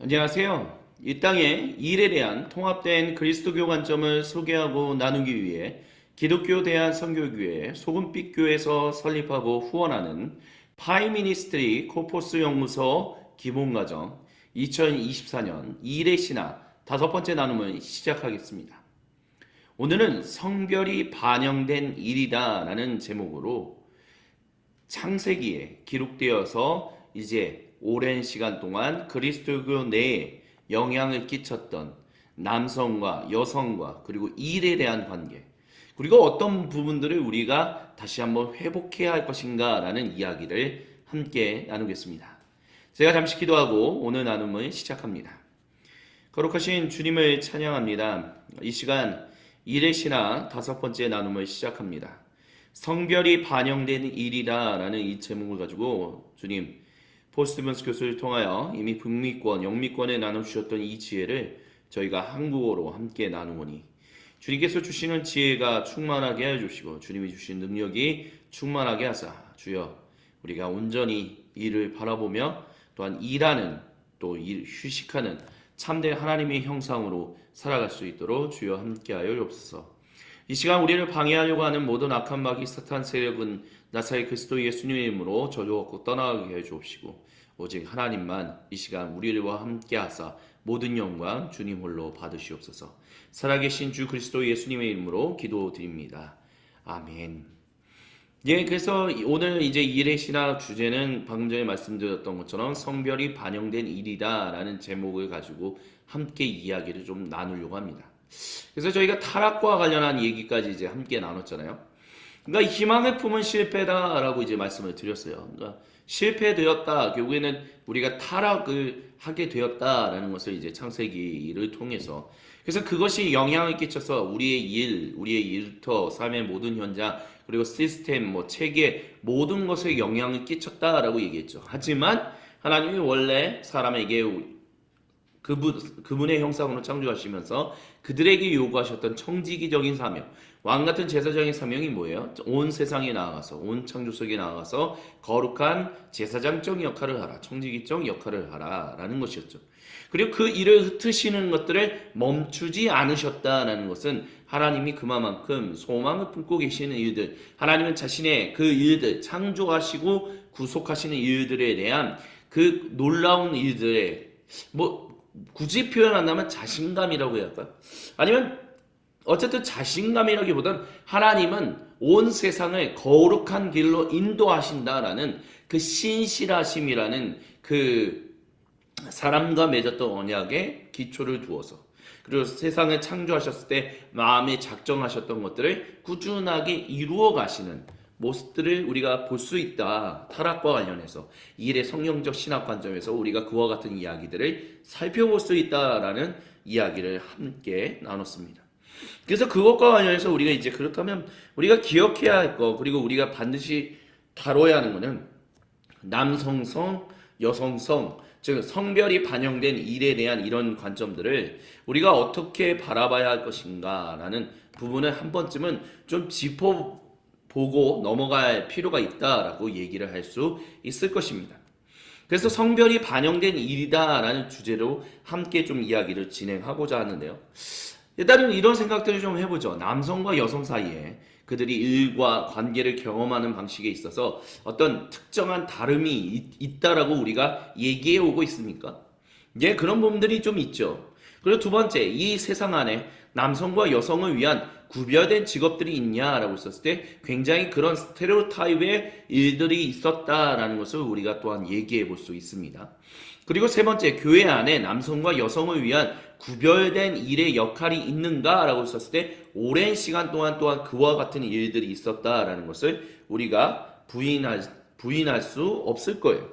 안녕하세요. 이 땅의 일에 대한 통합된 그리스도교 관점을 소개하고 나누기 위해 기독교 대한 선교교회 소금빛 교회에서 설립하고 후원하는 파이미니스트리 코포스 연구소 기본과정 2024년 일의 신화 다섯 번째 나눔을 시작하겠습니다. 오늘은 성별이 반영된 일이다 라는 제목으로 창세기에 기록되어서 이제 오랜 시간 동안 그리스도교 내에 영향을 끼쳤던 남성과 여성과 그리고 일에 대한 관계, 그리고 어떤 부분들을 우리가 다시 한번 회복해야 할 것인가 라는 이야기를 함께 나누겠습니다. 제가 잠시 기도하고 오늘 나눔을 시작합니다. 거룩하신 주님을 찬양합니다. 이 시간 일의 신화 다섯 번째 나눔을 시작합니다. 성별이 반영된 일이다 라는 이 제목을 가지고 주님 포스트먼스 교수를 통하여 이미 북미권, 영미권에 나눠주셨던 이 지혜를 저희가 한국어로 함께 나누오니 주님께서 주시는 지혜가 충만하게 해주시고 주님이 주신 능력이 충만하게 하사 주여 우리가 온전히 이를 바라보며 또한 일하는 또 휴식하는 참된 하나님의 형상으로 살아갈 수 있도록 주여 함께하여 주옵소서. 이 시간 우리를 방해하려고 하는 모든 악한 마귀 사탄 세력은 나사렛 그리스도 예수님의 이름으로 저주하고 떠나가게 해 주옵시고 오직 하나님만 이 시간 우리와 함께 하사 모든 영광 주님 홀로 받으시옵소서. 살아계신 주 그리스도 예수님의 이름으로 기도드립니다. 아멘. 예, 그래서 오늘 이제 일의 신학 주제는 방금 전에 말씀드렸던 것처럼 성별이 반영된 일이다라는 제목을 가지고 함께 이야기를 좀 나누려고 합니다. 그래서 저희가 타락과 관련한 얘기까지 이제 함께 나눴잖아요. 그러니까 희망을 품은 실패다라고 이제 말씀을 드렸어요. 그러니까 실패되었다. 결국에는 우리가 타락을 하게 되었다라는 것을 이제 창세기를 통해서 그래서 그것이 영향을 끼쳐서 우리의 일, 우리의 일터, 삶의 모든 현장, 그리고 시스템, 체계 모든 것에 영향을 끼쳤다라고 얘기했죠. 하지만 하나님이 원래 사람에게 그분의 형상으로 창조하시면서 그들에게 요구하셨던 청지기적인 사명, 왕 같은 제사장의 사명이 뭐예요? 온 세상에 나아가서, 온 창조 속에 나아가서 거룩한 제사장적 역할을 하라, 청지기적 역할을 하라라는 것이었죠. 그리고 그 일을 흩으시는 것들을 멈추지 않으셨다라는 것은 하나님이 그만큼 소망을 품고 계시는 일들, 하나님은 자신의 그 일들, 창조하시고 구속하시는 일들에 대한 그 놀라운 일들에 굳이 표현한다면 자신감이라고 해야 할까요? 아니면 어쨌든 자신감이라기보다는 하나님은 온 세상을 거룩한 길로 인도하신다라는 그 신실하심이라는 그 사람과 맺었던 언약에 기초를 두어서 그리고 세상을 창조하셨을 때 마음에 작정하셨던 것들을 꾸준하게 이루어 가시는 모습들을 우리가 볼 수 있다. 타락과 관련해서 일의 성경적 신학 관점에서 우리가 그와 같은 이야기들을 살펴볼 수 있다라는 이야기를 함께 나눴습니다. 그래서 그것과 관련해서 우리가 이제 그렇다면 우리가 기억해야 할 거, 그리고 우리가 반드시 다뤄야 하는 거는 남성성, 여성성, 즉 성별이 반영된 일에 대한 이런 관점들을 우리가 어떻게 바라봐야 할 것인가라는 부분을 한 번쯤은 좀 짚어보고 넘어갈 필요가 있다라고 얘기를 할 수 있을 것입니다. 그래서 성별이 반영된 일이다라는 주제로 함께 좀 이야기를 진행하고자 하는데요. 일단은 이런 생각들을 좀 해보죠. 남성과 여성 사이에 그들이 일과 관계를 경험하는 방식에 있어서 어떤 특정한 다름이 있다라고 우리가 얘기해 오고 있습니까? 예, 그런 부분들이 좀 있죠. 그리고 두 번째, 이 세상 안에 남성과 여성을 위한 구별된 직업들이 있냐라고 했었을 때 굉장히 그런 스테레오타입의 일들이 있었다라는 것을 우리가 또한 얘기해 볼 수 있습니다. 그리고 세 번째, 교회 안에 남성과 여성을 위한 구별된 일의 역할이 있는가라고 했었을 때 오랜 시간 동안 또한 그와 같은 일들이 있었다라는 것을 우리가 부인할 수 없을 거예요.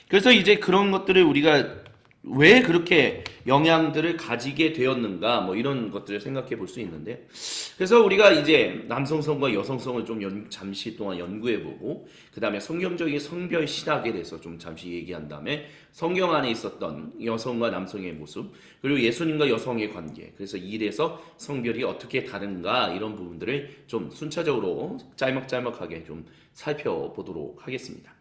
그래서 이제 그런 것들을 우리가 왜 그렇게 영향들을 가지게 되었는가 이런 것들을 생각해 볼 수 있는데 그래서 우리가 이제 남성성과 여성성을 좀 잠시 동안 연구해 보고 그 다음에 성경적인 성별 신학에 대해서 좀 잠시 얘기한 다음에 성경 안에 있었던 여성과 남성의 모습 그리고 예수님과 여성의 관계 그래서 이 일에서 성별이 어떻게 다른가 이런 부분들을 좀 순차적으로 짤막짤막하게 좀 살펴보도록 하겠습니다.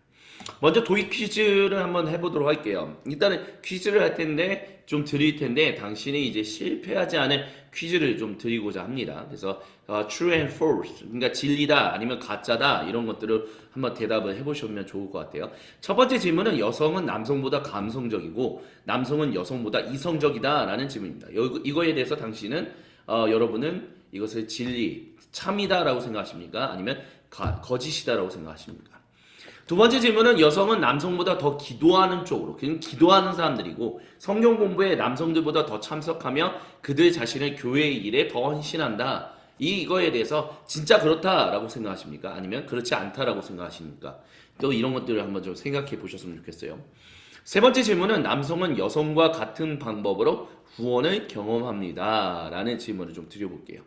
먼저 도입 퀴즈를 한번 해보도록 할게요. 일단은 퀴즈를 할 텐데 좀 드릴 텐데 당신이 이제 실패하지 않을 퀴즈를 좀 드리고자 합니다. 그래서 true and false, 그러니까 진리다 아니면 가짜다 이런 것들을 한번 대답을 해보시면 좋을 것 같아요. 첫 번째 질문은 여성은 남성보다 감성적이고 남성은 여성보다 이성적이다라는 질문입니다. 이거에 대해서 당신은 여러분은 이것을 진리, 참이다라고 생각하십니까? 아니면 거짓이다라고 생각하십니까? 두 번째 질문은 여성은 남성보다 더 기도하는 쪽으로, 그냥 기도하는 사람들이고 성경 공부에 남성들보다 더 참석하며 그들 자신을 교회의 일에 더 헌신한다. 이거에 대해서 진짜 그렇다라고 생각하십니까? 아니면 그렇지 않다라고 생각하십니까? 또 이런 것들을 한번 좀 생각해 보셨으면 좋겠어요. 세 번째 질문은 남성은 여성과 같은 방법으로 구원을 경험합니다. 라는 질문을 좀 드려볼게요.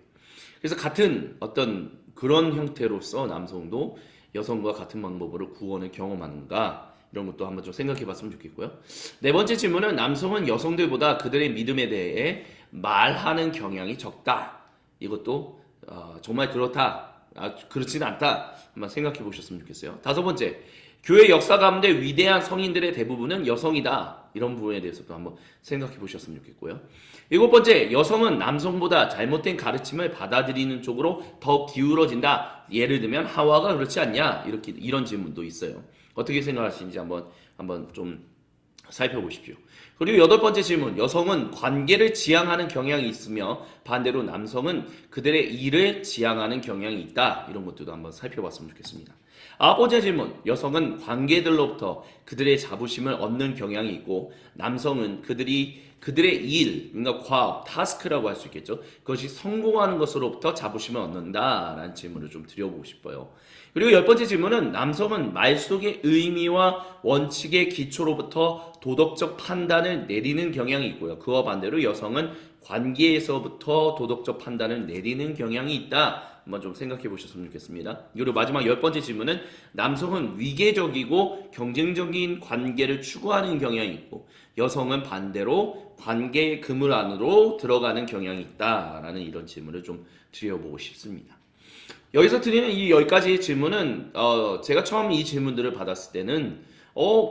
그래서 같은 어떤 그런 형태로서 남성도 여성과 같은 방법으로 구원을 경험하는가 이런 것도 한번 좀 생각해 봤으면 좋겠고요. 네 번째 질문은 남성은 여성들보다 그들의 믿음에 대해 말하는 경향이 적다. 이것도 정말 그렇다. 그렇지는 않다. 한번 생각해 보셨으면 좋겠어요. 다섯 번째, 교회 역사 가운데 위대한 성인들의 대부분은 여성이다. 이런 부분에 대해서도 한번 생각해 보셨으면 좋겠고요. 일곱 번째, 여성은 남성보다 잘못된 가르침을 받아들이는 쪽으로 더 기울어진다. 예를 들면 하와가 그렇지 않냐? 이런 질문도 있어요. 어떻게 생각하시는지 한번 좀 살펴보십시오. 그리고 여덟 번째 질문, 여성은 관계를 지향하는 경향이 있으며 반대로 남성은 그들의 일을 지향하는 경향이 있다. 이런 것들도 한번 살펴봤으면 좋겠습니다. 아홉 번째 질문, 여성은 관계들로부터 그들의 자부심을 얻는 경향이 있고 남성은 그들의 일, 그러니까 과업, 타스크라고 할 수 있겠죠. 그것이 성공하는 것으로부터 자부심을 얻는다라는 질문을 좀 드려보고 싶어요. 그리고 열 번째 질문은 남성은 말 속의 의미와 원칙의 기초로부터 도덕적 판단을 내리는 경향이 있고요. 그와 반대로 여성은 관계에서부터 도덕적 판단을 내리는 경향이 있다. 한번 좀 생각해 보셨으면 좋겠습니다. 그리고 마지막 열 번째 질문은 남성은 위계적이고 경쟁적인 관계를 추구하는 경향이 있고 여성은 반대로 관계의 그물 안으로 들어가는 경향이 있다라는 이런 질문을 좀 드려보고 싶습니다. 여기서 드리는 이 10가지의 질문은 제가 처음 이 질문들을 받았을 때는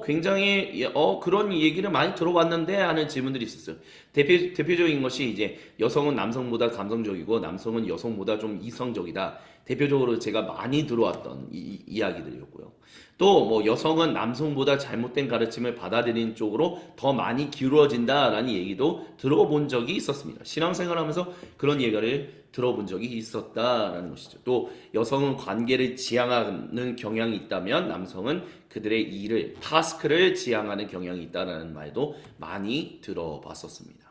굉장히 그런 얘기를 많이 들어봤는데 하는 질문들이 있었어요. 대표적인 것이 이제 여성은 남성보다 감성적이고 남성은 여성보다 좀 이성적이다. 대표적으로 제가 많이 들어왔던 이야기들이었고요. 또 뭐 여성은 남성보다 잘못된 가르침을 받아들이는 쪽으로 더 많이 기울어진다라는 얘기도 들어본 적이 있었습니다. 신앙생활하면서 그런 얘기를 들어본 적이 있었다라는 것이죠. 또 여성은 관계를 지향하는 경향이 있다면 남성은 그들의 일을, 타스크를 지향하는 경향이 있다라는 말도 많이 들어봤었습니다.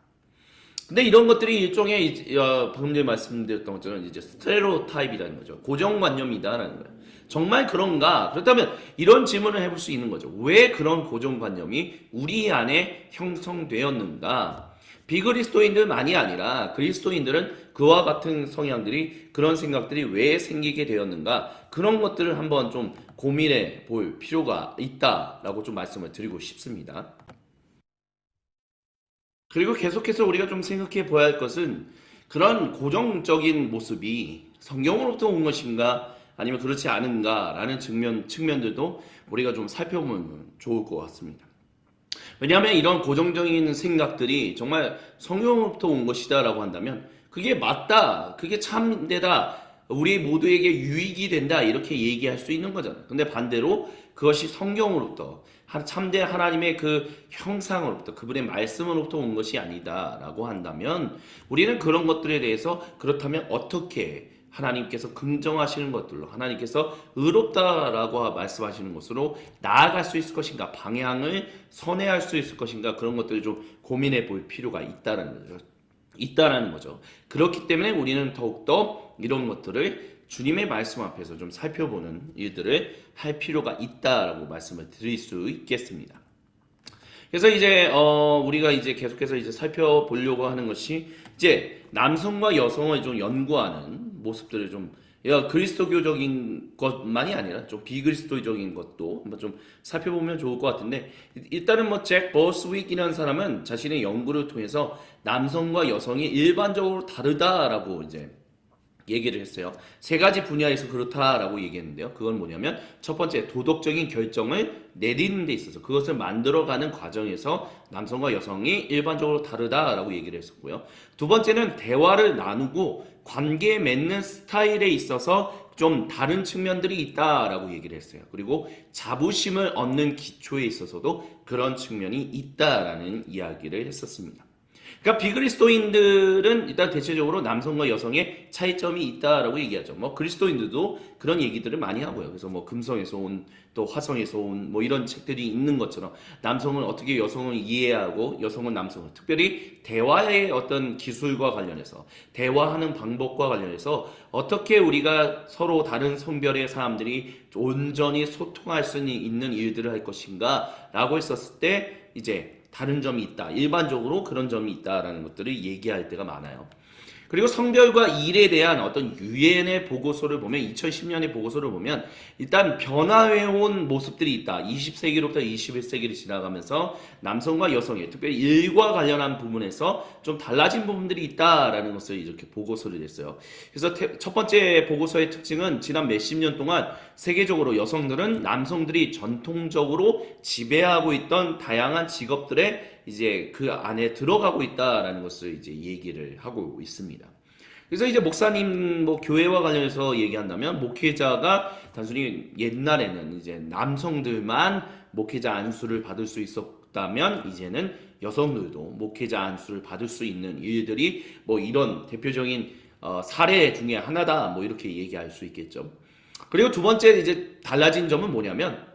근데 이런 것들이 일종의 방금 전에 말씀드렸던 것처럼 이제 스테레오타입이라는 거죠. 고정관념이다라는 거예요. 정말 그런가? 그렇다면 이런 질문을 해볼 수 있는 거죠. 왜 그런 고정관념이 우리 안에 형성되었는가? 비그리스도인들만이 아니라 그리스도인들은 그와 같은 성향들이 그런 생각들이 왜 생기게 되었는가? 그런 것들을 한번 좀 고민해 볼 필요가 있다라고 좀 말씀을 드리고 싶습니다. 그리고 계속해서 우리가 좀 생각해 보아야 할 것은 그런 고정적인 모습이 성경으로부터 온 것인가 아니면 그렇지 않은가라는 측면들도 우리가 좀 살펴보면 좋을 것 같습니다. 왜냐하면 이런 고정적인 생각들이 정말 성경으로부터 온 것이다라고 한다면 그게 맞다, 그게 참되다, 우리 모두에게 유익이 된다 이렇게 얘기할 수 있는 거잖아요. 근데 반대로 그것이 성경으로부터 참된 하나님의 그 형상으로부터 그분의 말씀으로부터 온 것이 아니다라고 한다면 우리는 그런 것들에 대해서 그렇다면 어떻게 하나님께서 긍정하시는 것들로 하나님께서 의롭다라고 말씀하시는 것으로 나아갈 수 있을 것인가, 방향을 선회할 수 있을 것인가, 그런 것들을 좀 고민해 볼 필요가 있다라는 거죠. 그렇기 때문에 우리는 더욱더 이런 것들을 주님의 말씀 앞에서 좀 살펴보는 일들을 할 필요가 있다라고 말씀을 드릴 수 있겠습니다. 그래서 이제 우리가 이제 계속해서 이제 살펴보려고 하는 것이 이제 남성과 여성을 좀 연구하는 모습들을 좀 그리스도교적인 것만이 아니라 좀 비그리스도적인 것도 한번 좀 살펴보면 좋을 것 같은데 일단은 뭐 잭 버스윅이라는 사람은 자신의 연구를 통해서 남성과 여성이 일반적으로 다르다라고 이제 얘기를 했어요. 세 가지 분야에서 그렇다라고 얘기했는데요. 그건 뭐냐면 첫 번째 도덕적인 결정을 내리는 데 있어서 그것을 만들어가는 과정에서 남성과 여성이 일반적으로 다르다라고 얘기를 했었고요. 두 번째는 대화를 나누고 관계 맺는 스타일에 있어서 좀 다른 측면들이 있다라고 얘기를 했어요. 그리고 자부심을 얻는 기초에 있어서도 그런 측면이 있다라는 이야기를 했었습니다. 그러니까 비그리스도인들은 일단 대체적으로 남성과 여성의 차이점이 있다라고 얘기하죠. 뭐 그리스도인들도 그런 얘기들을 많이 하고요. 그래서 뭐 금성에서 온 또 화성에서 온 뭐 이런 책들이 있는 것처럼 남성은 어떻게 여성을 이해하고 여성은 남성을 특별히 대화의 어떤 기술과 관련해서 대화하는 방법과 관련해서 어떻게 우리가 서로 다른 성별의 사람들이 온전히 소통할 수 있는 일들을 할 것인가라고 했었을 때 이제 다른 점이 있다. 일반적으로 그런 점이 있다라는 것들을 얘기할 때가 많아요. 그리고 성별과 일에 대한 어떤 유엔의 보고서를 보면 2010년의 보고서를 보면 일단 변화해온 모습들이 있다. 20세기로부터 21세기를 지나가면서 남성과 여성의 특별히 일과 관련한 부분에서 좀 달라진 부분들이 있다라는 것을 이렇게 보고서를 냈어요. 그래서 첫 번째 보고서의 특징은 지난 몇십 년 동안 세계적으로 여성들은 남성들이 전통적으로 지배하고 있던 다양한 직업들의 이제 그 안에 들어가고 있다라는 것을 이제 얘기를 하고 있습니다. 그래서 이제 목사님 뭐 교회와 관련해서 얘기한다면 목회자가 단순히 옛날에는 이제 남성들만 목회자 안수를 받을 수 있었다면 이제는 여성들도 목회자 안수를 받을 수 있는 일들이 뭐 이런 대표적인 사례 중에 하나다 뭐 이렇게 얘기할 수 있겠죠. 그리고 두 번째 이제 달라진 점은 뭐냐면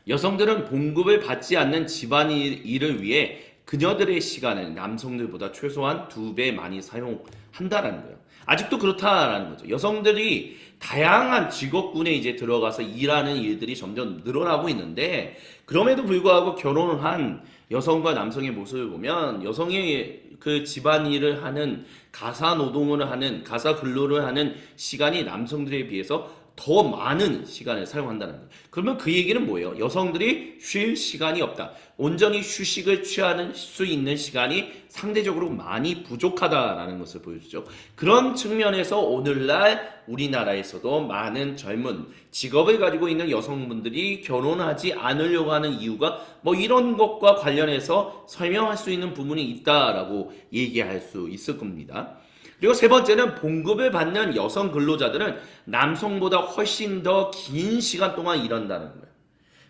여성들은 봉급을 받지 않는 집안일을 위해 그녀들의 시간을 남성들보다 최소한 2배 많이 사용한다라는 거예요. 아직도 그렇다라는 거죠. 여성들이 다양한 직업군에 이제 들어가서 일하는 일들이 점점 늘어나고 있는데 그럼에도 불구하고 결혼을 한 여성과 남성의 모습을 보면 여성의 그 집안일을 하는 가사 노동을 하는 가사 근로를 하는 시간이 남성들에 비해서 더 많은 시간을 사용한다는 거예요. 그러면 그 얘기는 뭐예요? 여성들이 쉴 시간이 없다. 온전히 휴식을 취하는 수 있는 시간이 상대적으로 많이 부족하다라는 것을 보여주죠. 그런 측면에서 오늘날 우리나라에서도 많은 젊은 직업을 가지고 있는 여성분들이 결혼하지 않으려고 하는 이유가 뭐 이런 것과 관련해서 설명할 수 있는 부분이 있다라고 얘기할 수 있을 겁니다. 그리고 세 번째는 봉급을 받는 여성 근로자들은 남성보다 훨씬 더 긴 시간 동안 일한다는 거예요.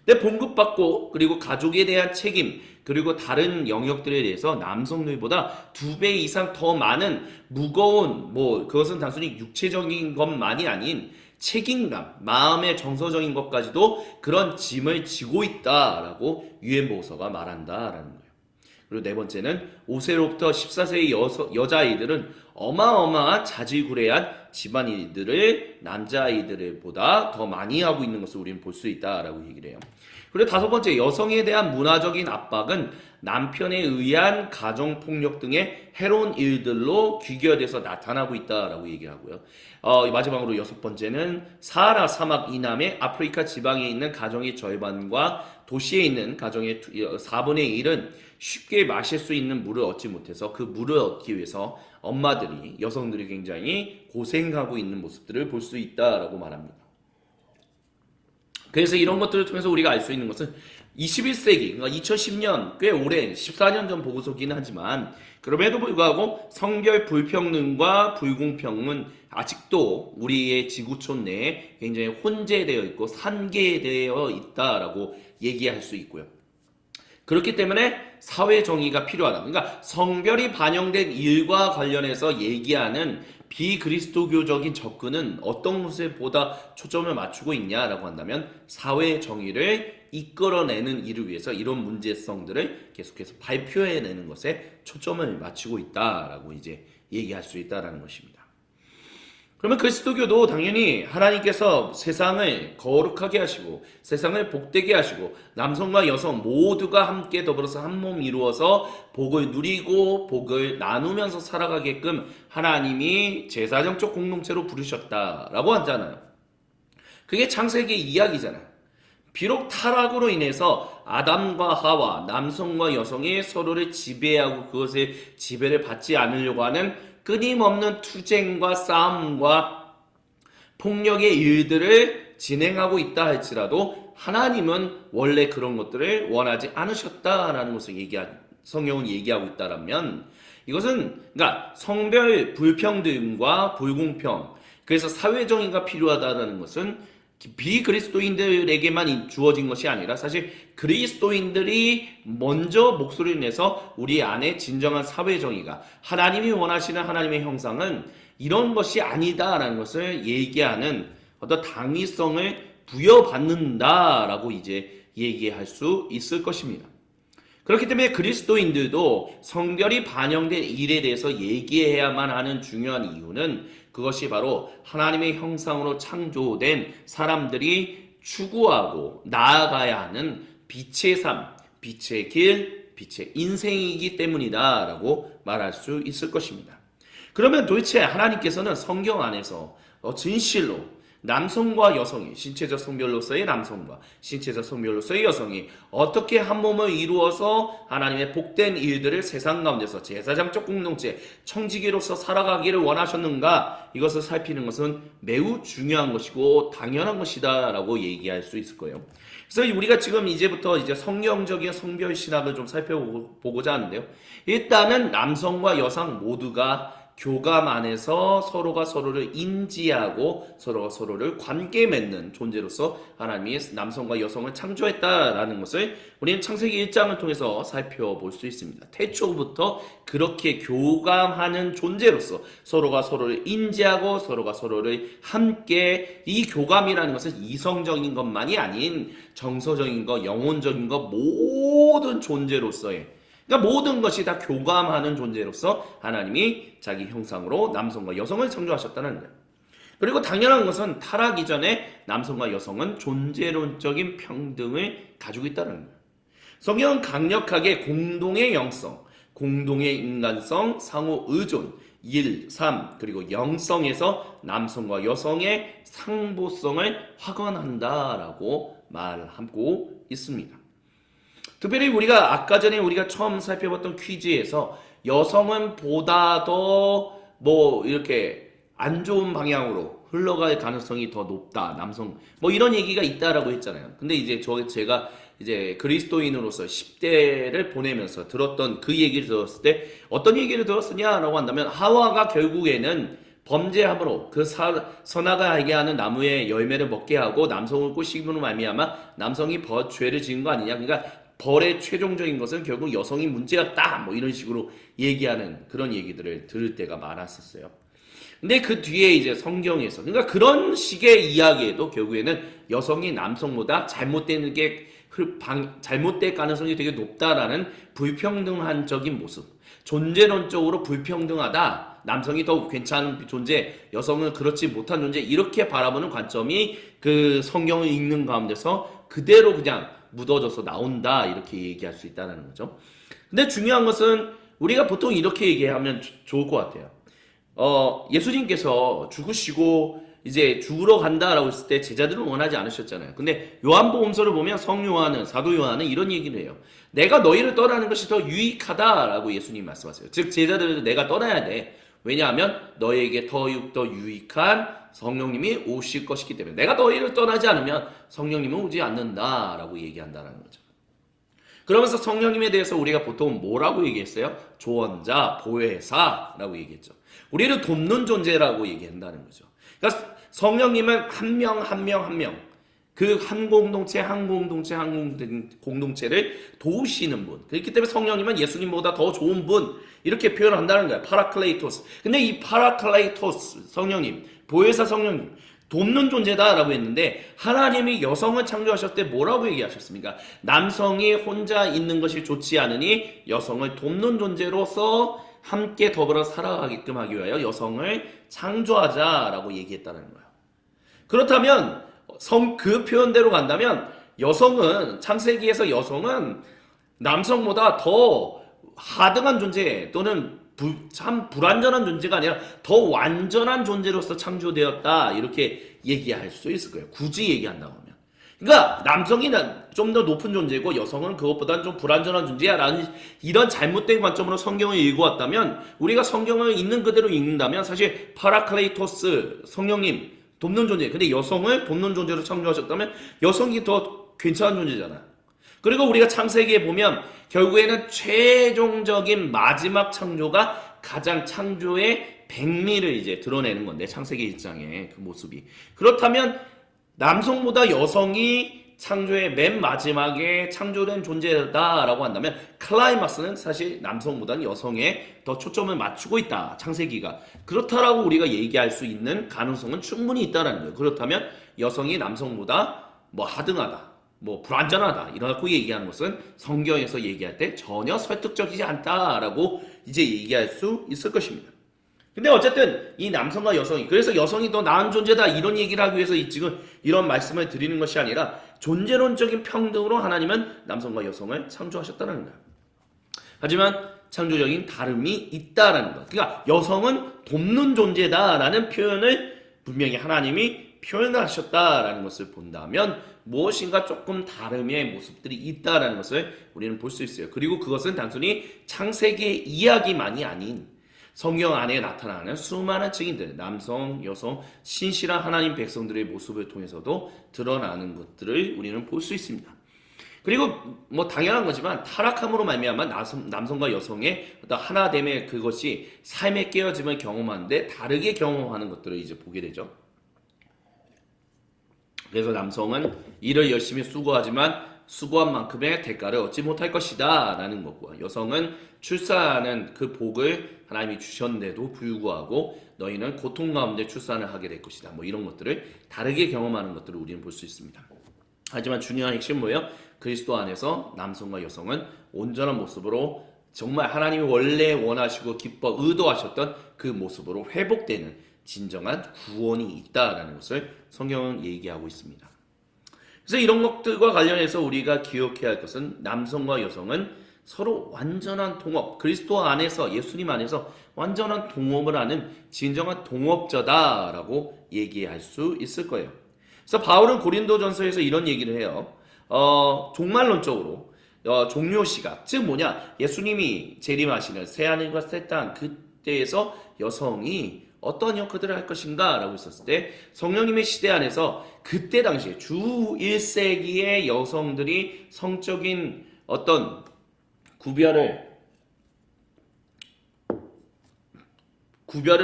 근데 봉급받고 그리고 가족에 대한 책임 그리고 다른 영역들에 대해서 남성들보다 2배 이상 더 많은 무거운 뭐 그것은 단순히 육체적인 것만이 아닌 책임감, 마음의 정서적인 것까지도 그런 짐을 지고 있다라고 유엔 보고서가 말한다라는 거예요. 그리고 네 번째는 5세로부터 14세의 여자아이들은 어마어마한 자질구레한 집안일들을 남자아이들보다 더 많이 하고 있는 것을 우리는 볼 수 있다라고 얘기를 해요. 그리고 다섯 번째, 여성에 대한 문화적인 압박은 남편에 의한 가정폭력 등의 해로운 일들로 귀결돼서 나타나고 있다라고 얘기하고요. 마지막으로 여섯 번째는 사하라 사막 이남의 아프리카 지방에 있는 가정의 절반과 도시에 있는 가정의 4분의 1은 쉽게 마실 수 있는 물을 얻지 못해서 그 물을 얻기 위해서 엄마들이 여성들이 굉장히 고생하고 있는 모습들을 볼 수 있다라고 말합니다. 그래서 이런 것들을 통해서 우리가 알 수 있는 것은 21세기, 그러니까 2010년, 꽤 오래, 14년 전 보고서기는 하지만 그럼에도 불구하고 성별 불평등과 불공평은 아직도 우리의 지구촌 내에 굉장히 혼재되어 있고 산계되어 있다라고 얘기할 수 있고요. 그렇기 때문에 사회 정의가 필요하다. 그러니까 성별이 반영된 일과 관련해서 얘기하는 비그리스도교적인 접근은 어떤 것에 보다 초점을 맞추고 있냐라고 한다면 사회 정의를 이끌어내는 일을 위해서 이런 문제성들을 계속해서 발표해내는 것에 초점을 맞추고 있다라고 이제 얘기할 수 있다라는 것입니다. 그러면 그리스도교도 당연히 하나님께서 세상을 거룩하게 하시고 세상을 복되게 하시고 남성과 여성 모두가 함께 더불어서 한 몸 이루어서 복을 누리고 복을 나누면서 살아가게끔 하나님이 제사정적 공동체로 부르셨다라고 하잖아요. 그게 창세기 이야기잖아요. 비록 타락으로 인해서 아담과 하와, 남성과 여성이 서로를 지배하고 그것의 지배를 받지 않으려고 하는 끊임없는 투쟁과 싸움과 폭력의 일들을 진행하고 있다 할지라도 하나님은 원래 그런 것들을 원하지 않으셨다라는 것을 성경은 얘기하고 있다라면 이것은 그러니까 성별 불평등과 불공평 그래서 사회정의가 필요하다라는 것은 비그리스도인들에게만 주어진 것이 아니라 사실 그리스도인들이 먼저 목소리를 내서 우리 안에 진정한 사회정의가 하나님이 원하시는 하나님의 형상은 이런 것이 아니다라는 것을 얘기하는 어떤 당위성을 부여받는다라고 이제 얘기할 수 있을 것입니다. 그렇기 때문에 그리스도인들도 성결이 반영된 일에 대해서 얘기해야만 하는 중요한 이유는 그것이 바로 하나님의 형상으로 창조된 사람들이 추구하고 나아가야 하는 빛의 삶, 빛의 길, 빛의 인생이기 때문이다라고 말할 수 있을 것입니다. 그러면 도대체 하나님께서는 성경 안에서 진실로 남성과 여성이 신체적 성별로서의 남성과 신체적 성별로서의 여성이 어떻게 한 몸을 이루어서 하나님의 복된 일들을 세상 가운데서 제사장적 공동체 청지기로서 살아가기를 원하셨는가 이것을 살피는 것은 매우 중요한 것이고 당연한 것이다 라고 얘기할 수 있을 거예요. 그래서 우리가 지금 이제부터 이제 성경적인 성별 신학을 좀 살펴보고자 하는데요. 일단은 남성과 여성 모두가 교감 안에서 서로가 서로를 인지하고 서로가 서로를 관계 맺는 존재로서 하나님이 남성과 여성을 창조했다라는 것을 우리는 창세기 1장을 통해서 살펴볼 수 있습니다. 태초부터 그렇게 교감하는 존재로서 서로가 서로를 인지하고 서로가 서로를 함께 이 교감이라는 것은 이성적인 것만이 아닌 정서적인 것, 영혼적인 것 모든 존재로서의 그러니까 모든 것이 다 교감하는 존재로서 하나님이 자기 형상으로 남성과 여성을 창조하셨다는 거예요. 그리고 당연한 것은 타락 이전에 남성과 여성은 존재론적인 평등을 가지고 있다는 거예요. 성경은 강력하게 공동의 영성, 공동의 인간성, 상호 의존, 일, 삶, 그리고 영성에서 남성과 여성의 상보성을 확언한다라고 말하고 있습니다. 특별히 우리가 아까 전에 우리가 처음 살펴봤던 퀴즈에서 여성은 보다 더 이렇게 안 좋은 방향으로 흘러갈 가능성이 더 높다. 남성 이런 얘기가 있다라고 했잖아요. 근데 이제 제가 이제 그리스도인으로서 10대를 보내면서 들었던 그 얘기를 들었을 때 어떤 얘기를 들었느냐라고 한다면 하와가 결국에는 범죄함으로 그 선악을 하는 나무의 열매를 먹게 하고 남성을 꼬시기로 말미암아 남성이 죄를 지은 거 아니냐. 그러니까 벌의 최종적인 것은 결국 여성이 문제였다 이런 식으로 얘기하는 그런 얘기들을 들을 때가 많았었어요. 근데 그 뒤에 이제 성경에서 그러니까 그런 식의 이야기에도 결국에는 여성이 남성보다 잘못될 가능성이 되게 높다라는 불평등한적인 모습, 존재론적으로 불평등하다, 남성이 더 괜찮은 존재, 여성은 그렇지 못한 존재 이렇게 바라보는 관점이 그 성경을 읽는 가운데서 그대로 그냥 묻어져서 나온다 이렇게 얘기할 수 있다는 거죠. 근데 중요한 것은 우리가 보통 이렇게 얘기하면 좋을 것 같아요. 예수님께서 죽으시고 이제 죽으러 간다라고 했을 때 제자들은 원하지 않으셨잖아요. 근데 요한복음서를 보면 사도 요한은 이런 얘기를 해요. 내가 너희를 떠나는 것이 더 유익하다라고 예수님 말씀하세요. 즉 제자들도 내가 떠나야 돼. 왜냐하면 너희에게 더 유익한 성령님이 오실 것이기 때문에 내가 너희를 떠나지 않으면 성령님은 오지 않는다라고 얘기한다는 거죠. 그러면서 성령님에 대해서 우리가 보통 뭐라고 얘기했어요? 조언자, 보혜사라고 얘기했죠. 우리를 돕는 존재라고 얘기한다는 거죠. 그러니까 성령님은 한 명 그 한 공동체를 도우시는 분. 그렇기 때문에 성령님은 예수님보다 더 좋은 분 이렇게 표현한다는 거예요. 파라클레이토스. 근데 이 파라클레이토스 성령님, 보혜사 성령님 돕는 존재다라고 했는데 하나님이 여성을 창조하셨을 때 뭐라고 얘기하셨습니까? 남성이 혼자 있는 것이 좋지 않으니 여성을 돕는 존재로서 함께 더불어 살아가게끔 하기 위하여 여성을 창조하자라고 얘기했다는 거예요. 그렇다면 그 표현대로 간다면 창세기에서 여성은 남성보다 더 하등한 존재 또는 참 불완전한 존재가 아니라 더 완전한 존재로서 창조되었다 이렇게 얘기할 수 있을 거예요. 굳이 얘기한다고 하면. 그러니까 남성이 좀 더 높은 존재고 여성은 그것보다는 좀 불완전한 존재야라는 이런 잘못된 관점으로 성경을 읽어왔다면 우리가 성경을 있는 그대로 읽는다면 사실 파라클레이토스 성령님 돕는 존재 근데 여성을 돕는 존재로 창조하셨다면 여성이 더 괜찮은 존재잖아요. 그리고 우리가 창세기에 보면 결국에는 최종적인 마지막 창조가 가장 창조의 백미를 이제 드러내는 건데 창세기 1장의 그 모습이 그렇다면 남성보다 여성이 창조의 맨 마지막에 창조된 존재다라고 한다면 클라이막스는 사실 남성보다는 여성에 더 초점을 맞추고 있다. 창세기가. 그렇다라고 우리가 얘기할 수 있는 가능성은 충분히 있다라는 거예요. 그렇다면 여성이 남성보다 뭐 하등하다. 뭐 불완전하다. 이라고 얘기하는 것은 성경에서 얘기할 때 전혀 설득적이지 않다라고 이제 얘기할 수 있을 것입니다. 근데 어쨌든 이 남성과 여성이 그래서 여성이 더 나은 존재다 이런 얘기를 하기 위해서 지금 이런 말씀을 드리는 것이 아니라 존재론적인 평등으로 하나님은 남성과 여성을 창조하셨다는 거예요. 하지만 창조적인 다름이 있다라는 것. 그러니까 여성은 돕는 존재다라는 표현을 분명히 하나님이 표현하셨다라는 것을 본다면 무엇인가 조금 다름의 모습들이 있다라는 것을 우리는 볼 수 있어요. 그리고 그것은 단순히 창세기의 이야기만이 아닌 성경 안에 나타나는 수많은 증인들, 남성, 여성, 신실한 하나님 백성들의 모습을 통해서도 드러나는 것들을 우리는 볼 수 있습니다. 그리고 뭐 당연한 거지만 타락함으로 말미암아 남성과 여성의 어떤 하나됨의 그것이 삶의 깨어짐을 경험하는데 다르게 경험하는 것들을 이제 보게 되죠. 그래서 남성은 일을 열심히 수고하지만 수고한 만큼의 대가를 얻지 못할 것이다 라는 것과 여성은 출산하는 그 복을 하나님이 주셨는데도 불구하고 너희는 고통 가운데 출산을 하게 될 것이다. 뭐 이런 것들을 다르게 경험하는 것들을 우리는 볼 수 있습니다. 하지만 중요한 핵심은 뭐예요? 그리스도 안에서 남성과 여성은 온전한 모습으로 정말 하나님이 원래 원하시고 기뻐 의도하셨던 그 모습으로 회복되는 진정한 구원이 있다라는 것을 성경은 얘기하고 있습니다. 그래서 이런 것들과 관련해서 우리가 기억해야 할 것은 남성과 여성은 서로 완전한 동업, 그리스도 안에서 예수님 안에서 완전한 동업을 하는 진정한 동업자다라고 얘기할 수 있을 거예요. 그래서 바울은 고린도전서에서 이런 얘기를 해요. 종말론적으로 종료 시각, 즉 뭐냐? 예수님이 재림하시는 새하늘과 새 땅 그때에서 여성이 어떤 역할들을 할 것인가 라고 했었을 때 성령님의 시대 안에서 그때 당시에 주 1세기의 여성들이 성적인 어떤 구별을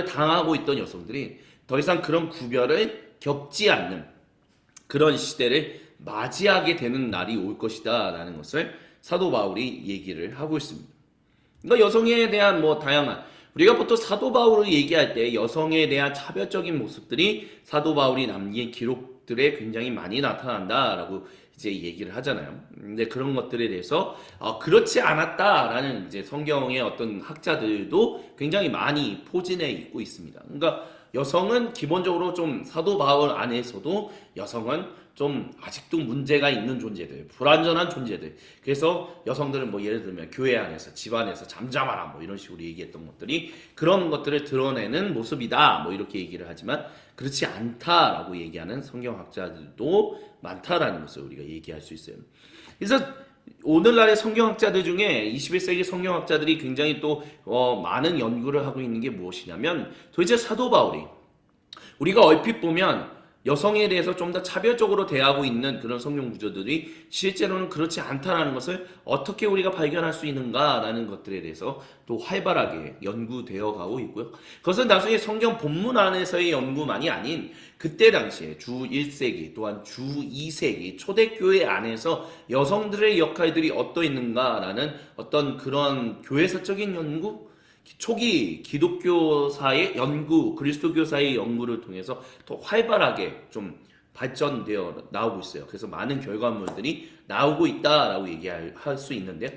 당하고 있던 여성들이 더 이상 그런 구별을 겪지 않는 그런 시대를 맞이하게 되는 날이 올 것이다 라는 것을 사도 바울이 얘기를 하고 있습니다. 그러니까 여성에 대한 뭐 다양한 우리가 보통 사도 바울을 얘기할 때 여성에 대한 차별적인 모습들이 사도 바울이 남긴 기록들에 굉장히 많이 나타난다라고 이제 얘기를 하잖아요. 근데 그런 것들에 대해서 그렇지 않았다라는 이제 성경의 어떤 학자들도 굉장히 많이 포진해 있고 있습니다. 그러니까 여성은 기본적으로 좀 사도 바울 안에서도 여성은 좀 아직도 문제가 있는 존재들, 불완전한 존재들. 그래서 여성들은 뭐 예를 들면 교회 안에서, 집 안에서 잠잠하라 뭐 이런 식으로 얘기했던 것들이 그런 것들을 드러내는 모습이다 뭐 이렇게 얘기를 하지만 그렇지 않다라고 얘기하는 성경학자들도 많다라는 것을 우리가 얘기할 수 있어요. 그래서 오늘날의 성경학자들 중에 21세기 성경학자들이 굉장히 또 많은 연구를 하고 있는 게 무엇이냐면 도대체 사도 바울이 우리가 얼핏 보면 여성에 대해서 좀 더 차별적으로 대하고 있는 그런 성경 구조들이 실제로는 그렇지 않다라는 것을 어떻게 우리가 발견할 수 있는가라는 것들에 대해서 또 활발하게 연구되어 가고 있고요. 그것은 단순히 성경 본문 안에서의 연구만이 아닌 그때 당시에 주 1세기 또한 주 2세기 초대교회 안에서 여성들의 역할들이 어떠했는가라는 어떤 그런 교회사적인 연구 초기 기독교사의 연구, 그리스도교사의 연구를 통해서 더 활발하게 좀 발전되어 나오고 있어요. 그래서 많은 결과물들이 나오고 있다라고 얘기할 수 있는데요.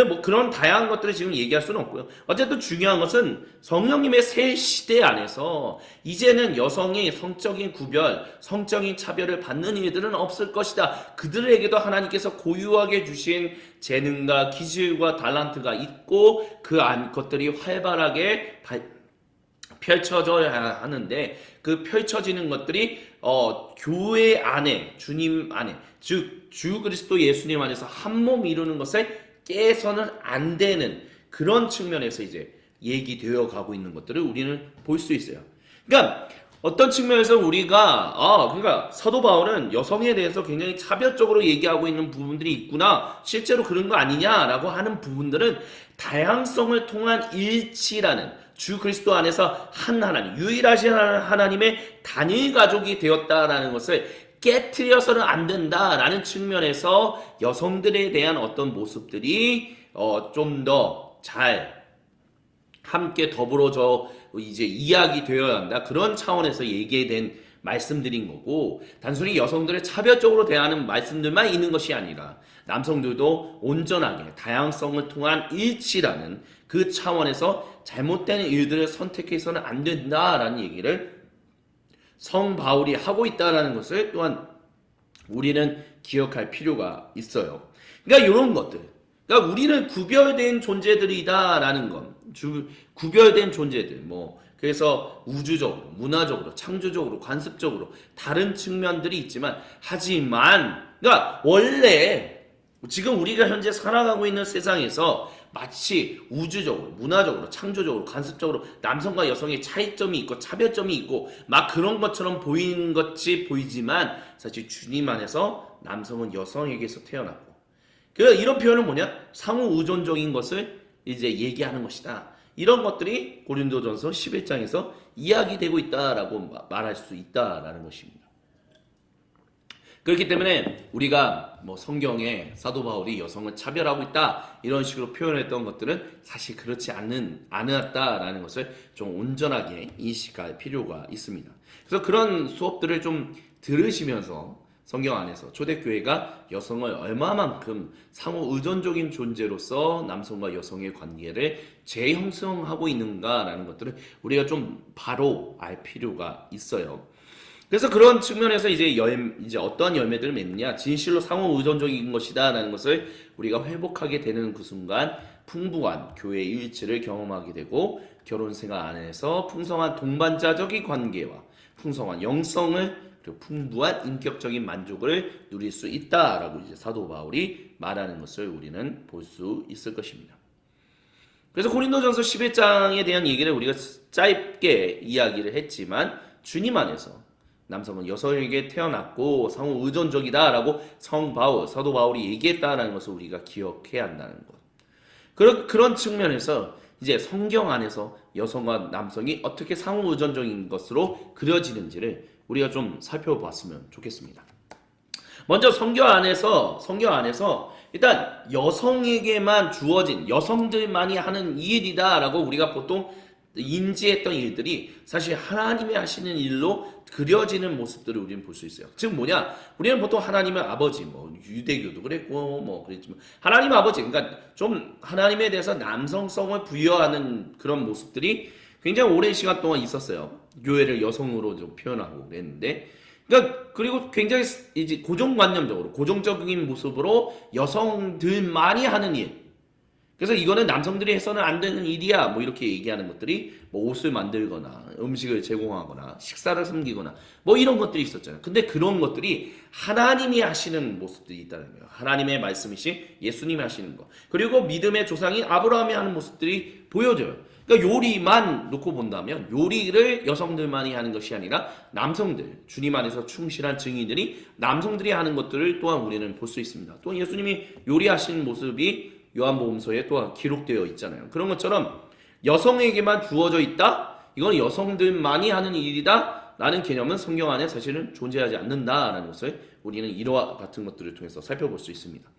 뭐 그런 다양한 것들을 지금 얘기할 수는 없고요. 어쨌든 중요한 것은 성령님의 새 시대 안에서 이제는 여성의 성적인 구별, 성적인 차별을 받는 일들은 없을 것이다. 그들에게도 하나님께서 고유하게 주신 재능과 기질과 달란트가 있고 그 것들이 활발하게 펼쳐져야 하는데 그 펼쳐지는 것들이 교회 안에 주님 안에 즉 주 그리스도 예수님 안에서 한 몸 이루는 것을 깨서는 안 되는 그런 측면에서 이제 얘기되어 가고 있는 것들을 우리는 볼 수 있어요. 그러니까 어떤 측면에서 우리가 그러니까 사도 바울은 여성에 대해서 굉장히 차별적으로 얘기하고 있는 부분들이 있구나, 실제로 그런 거 아니냐라고 하는 부분들은 다양성을 통한 일치라는 주 그리스도 안에서 한 하나님, 유일하신 하나님의 단일 가족이 되었다라는 것을 깨트려서는 안 된다라는 측면에서 여성들에 대한 어떤 모습들이 좀 더 잘 함께 더불어져 이제 이야기되어야 한다, 그런 차원에서 얘기된 말씀드린 거고, 단순히 여성들을 차별적으로 대하는 말씀들만 있는 것이 아니라 남성들도 온전하게 다양성을 통한 일치라는 그 차원에서 잘못된 일들을 선택해서는 안 된다라는 얘기를 성 바울이 하고 있다라는 것을 또한 우리는 기억할 필요가 있어요. 그러니까 이런 것들, 그러니까 우리는 구별된 존재들이다라는 건, 구별된 존재들, 그래서 우주적으로, 문화적으로, 창조적으로, 관습적으로 다른 측면들이 있지만, 하지만 그러니까 원래 지금 우리가 현재 살아가고 있는 세상에서 마치 우주적으로, 문화적으로, 창조적으로, 관습적으로 남성과 여성의 차이점이 있고 차별점이 있고 막 그런 것처럼 보이는 것이 보이지만, 사실 주님 안에서 남성은 여성에게서 태어났고, 이런 표현은 뭐냐? 상호 의존적인 것을 이제 얘기하는 것이다. 이런 것들이 고린도전서 11장에서 이야기되고 있다라고 말할 수 있다라는 것입니다. 그렇기 때문에 우리가 성경에 사도 바울이 여성을 차별하고 있다 이런 식으로 표현했던 것들은 사실 그렇지 않았다라는 것을 좀 온전하게 인식할 필요가 있습니다. 그래서 그런 수업들을 좀 들으시면서 성경 안에서 초대교회가 여성을 얼마만큼 상호 의존적인 존재로서 남성과 여성의 관계를 재형성하고 있는가라는 것들을 우리가 좀 바로 알 필요가 있어요. 그래서 그런 측면에서 이제 어떤 열매들을 맺느냐, 진실로 상호 의존적인 것이다라는 것을 우리가 회복하게 되는 그 순간 풍부한 교회의 일치를 경험하게 되고, 결혼 생활 안에서 풍성한 동반자적인 관계와 풍성한 영성을, 그리고 풍부한 인격적인 만족을 누릴 수 있다라고 이제 사도 바울이 말하는 것을 우리는 볼 수 있을 것입니다. 그래서 고린도전서 11장에 대한 얘기를 우리가 짧게 이야기를 했지만, 주님 안에서 남성은 여성에게 태어났고 상호 의존적이다라고 사도 바울이 얘기했다라는 것을 우리가 기억해야 한다는 것. 그런 측면에서 이제 성경 안에서 여성과 남성이 어떻게 상호 의존적인 것으로 그려지는지를 우리가 좀 살펴봤으면 좋겠습니다. 먼저 성경 안에서 일단 여성에게만 주어진, 여성들만이 하는 일이다라고 우리가 보통 인지했던 일들이 사실 하나님이 하시는 일로 그려지는 모습들을 우리는 볼 수 있어요. 즉 뭐냐? 우리는 보통 하나님의 아버지, 유대교도 그랬고 그랬지만 하나님 아버지, 그러니까 좀 하나님에 대해서 남성성을 부여하는 그런 모습들이 굉장히 오랜 시간 동안 있었어요. 교회를 여성으로 좀 표현하고 그랬는데, 그러니까 그리고 굉장히 이제 고정관념적으로, 고정적인 모습으로 여성들만이 하는 일. 그래서 이거는 남성들이 해서는 안 되는 일이야, 이렇게 얘기하는 것들이 옷을 만들거나 음식을 제공하거나 식사를 섬기거나 이런 것들이 있었잖아요. 근데 그런 것들이 하나님이 하시는 모습들이 있다는 거예요. 하나님의 말씀이신 예수님이 하시는 것, 그리고 믿음의 조상인 아브라함이 하는 모습들이 보여져요. 그러니까 요리만 놓고 본다면 요리를 여성들만이 하는 것이 아니라 남성들, 주님 안에서 충실한 증인들이 남성들이 하는 것들을 또한 우리는 볼 수 있습니다. 또한 예수님이 요리하시는 모습이 요한복음서에 또한 기록되어 있잖아요. 그런 것처럼 여성에게만 주어져 있다, 이건 여성들만이 하는 일이다 라는 개념은 성경 안에 사실은 존재하지 않는다라는 것을 우리는 이와 같은 것들을 통해서 살펴볼 수 있습니다.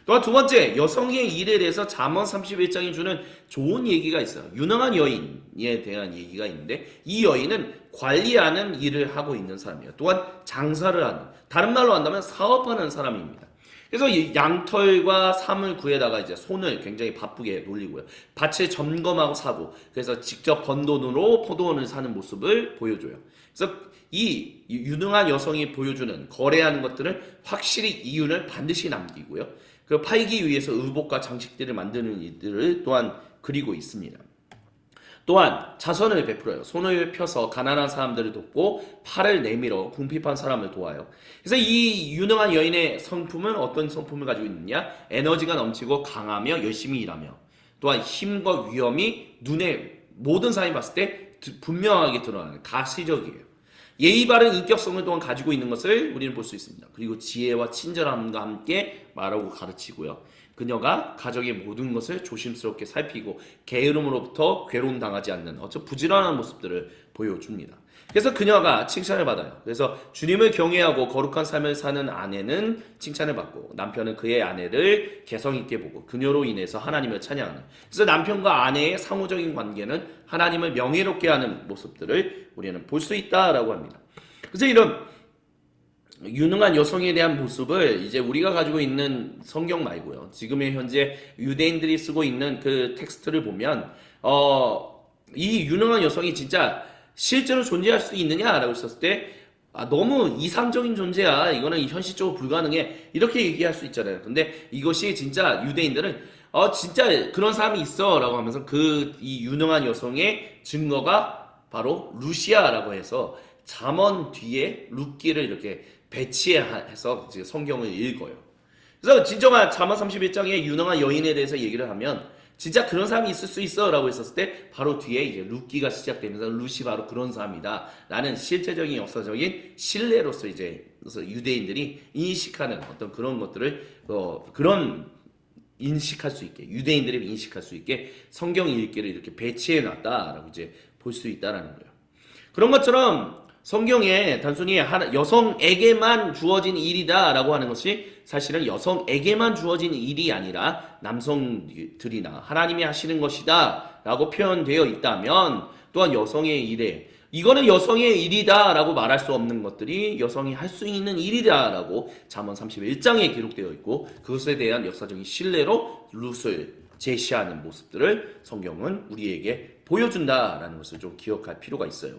또한 두 번째, 여성의 일에 대해서 잠언 31장이 주는 좋은 얘기가 있어요. 유능한 여인에 대한 얘기가 있는데, 이 여인은 관리하는 일을 하고 있는 사람이에요. 또한 장사를 하는, 다른 말로 한다면 사업하는 사람입니다. 그래서 이 양털과 사물 구에다가 이제 손을 굉장히 바쁘게 놀리고요. 밭을 점검하고 사고, 그래서 직접 번 돈으로 포도원을 사는 모습을 보여줘요. 그래서 이 유능한 여성이 보여주는 거래하는 것들은 확실히 이윤을 반드시 남기고요. 그 팔기 위해서 의복과 장식들을 만드는 일들을 또한 그리고 있습니다. 또한 자선을 베풀어요. 손을 펴서 가난한 사람들을 돕고 팔을 내밀어 궁핍한 사람을 도와요. 그래서 이 유능한 여인의 성품은 어떤 성품을 가지고 있느냐? 에너지가 넘치고 강하며 열심히 일하며 또한 힘과 위엄이 눈에 모든 사람이 봤을 때 분명하게 드러나는 가시적이에요. 예의 바른 인격성을 또한 가지고 있는 것을 우리는 볼 수 있습니다. 그리고 지혜와 친절함과 함께 말하고 가르치고요. 그녀가 가정의 모든 것을 조심스럽게 살피고 게으름으로부터 괴로움당하지 않는 어쩌 부지런한 모습들을 보여줍니다. 그래서 그녀가 칭찬을 받아요. 그래서 주님을 경외하고 거룩한 삶을 사는 아내는 칭찬을 받고 남편은 그의 아내를 개성 있게 보고 그녀로 인해서 하나님을 찬양하는. 그래서 남편과 아내의 상호적인 관계는 하나님을 명예롭게 하는 모습들을 우리는 볼 수 있다라고 합니다. 그래서 이런 유능한 여성에 대한 모습을 이제 우리가 가지고 있는 성경 말고요. 지금의 현재 유대인들이 쓰고 있는 그 텍스트를 보면 이 유능한 여성이 진짜 실제로 존재할 수 있느냐라고 했었을 때 너무 이상적인 존재야. 이거는 현실적으로 불가능해. 이렇게 얘기할 수 있잖아요. 근데 이것이 진짜 유대인들은 진짜 그런 사람이 있어라고 하면서 이 유능한 여성의 증거가 바로 루시아라고 해서 잠언 뒤에 룻기를 이렇게 배치해서 성경을 읽어요. 그래서 진정한 잠언 31장의 유능한 여인에 대해서 얘기를 하면 진짜 그런 사람이 있을 수 있어 라고 했었을 때 바로 뒤에 이제 룻기가 시작되면서 룻이 바로 그런 사람이다 라는 실제적인 역사적인 신뢰로서 이제 유대인들이 인식하는 어떤 그런 것들을 그런 인식할 수 있게 유대인들이 인식할 수 있게 성경 읽기를 이렇게 배치해 놨다라고 이제 볼 수 있다라는 거예요. 그런 것처럼 성경에 단순히 여성에게만 주어진 일이다라고 하는 것이 사실은 여성에게만 주어진 일이 아니라 남성들이나 하나님이 하시는 것이다 라고 표현되어 있다면 또한 여성의 일에 이거는 여성의 일이다라고 말할 수 없는 것들이 여성이 할 수 있는 일이다라고 잠언 31장에 기록되어 있고 그것에 대한 역사적인 신뢰로 룻을 제시하는 모습들을 성경은 우리에게 보여준다라는 것을 좀 기억할 필요가 있어요.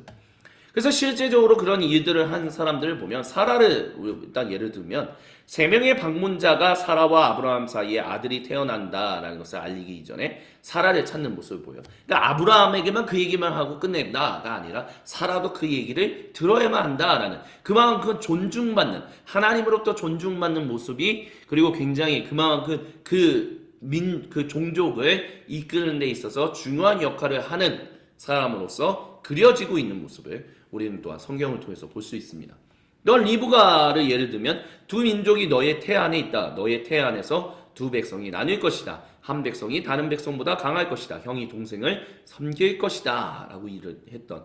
그래서 실제적으로 그런 일들을 한 사람들을 보면 사라를 일단 예를 들면 3명의 방문자가 사라와 아브라함 사이에 아들이 태어난다라는 것을 알리기 이전에 사라를 찾는 모습을 보여요. 그러니까 아브라함에게만 그 얘기만 하고 끝낸다가 아니라 사라도 그 얘기를 들어야만 한다라는 그만큼 존중받는 하나님으로부터 존중받는 모습이 그리고 굉장히 그만큼 그 종족을 이끄는 데 있어서 중요한 역할을 하는 사람으로서 그려지고 있는 모습을 우리는 또한 성경을 통해서 볼 수 있습니다. 넌 리브가를 예를 들면 두 민족이 너의 태 안에 있다. 너의 태 안에서 두 백성이 나뉠 것이다. 한 백성이 다른 백성보다 강할 것이다. 형이 동생을 섬길 것이다. 라고 일을 했던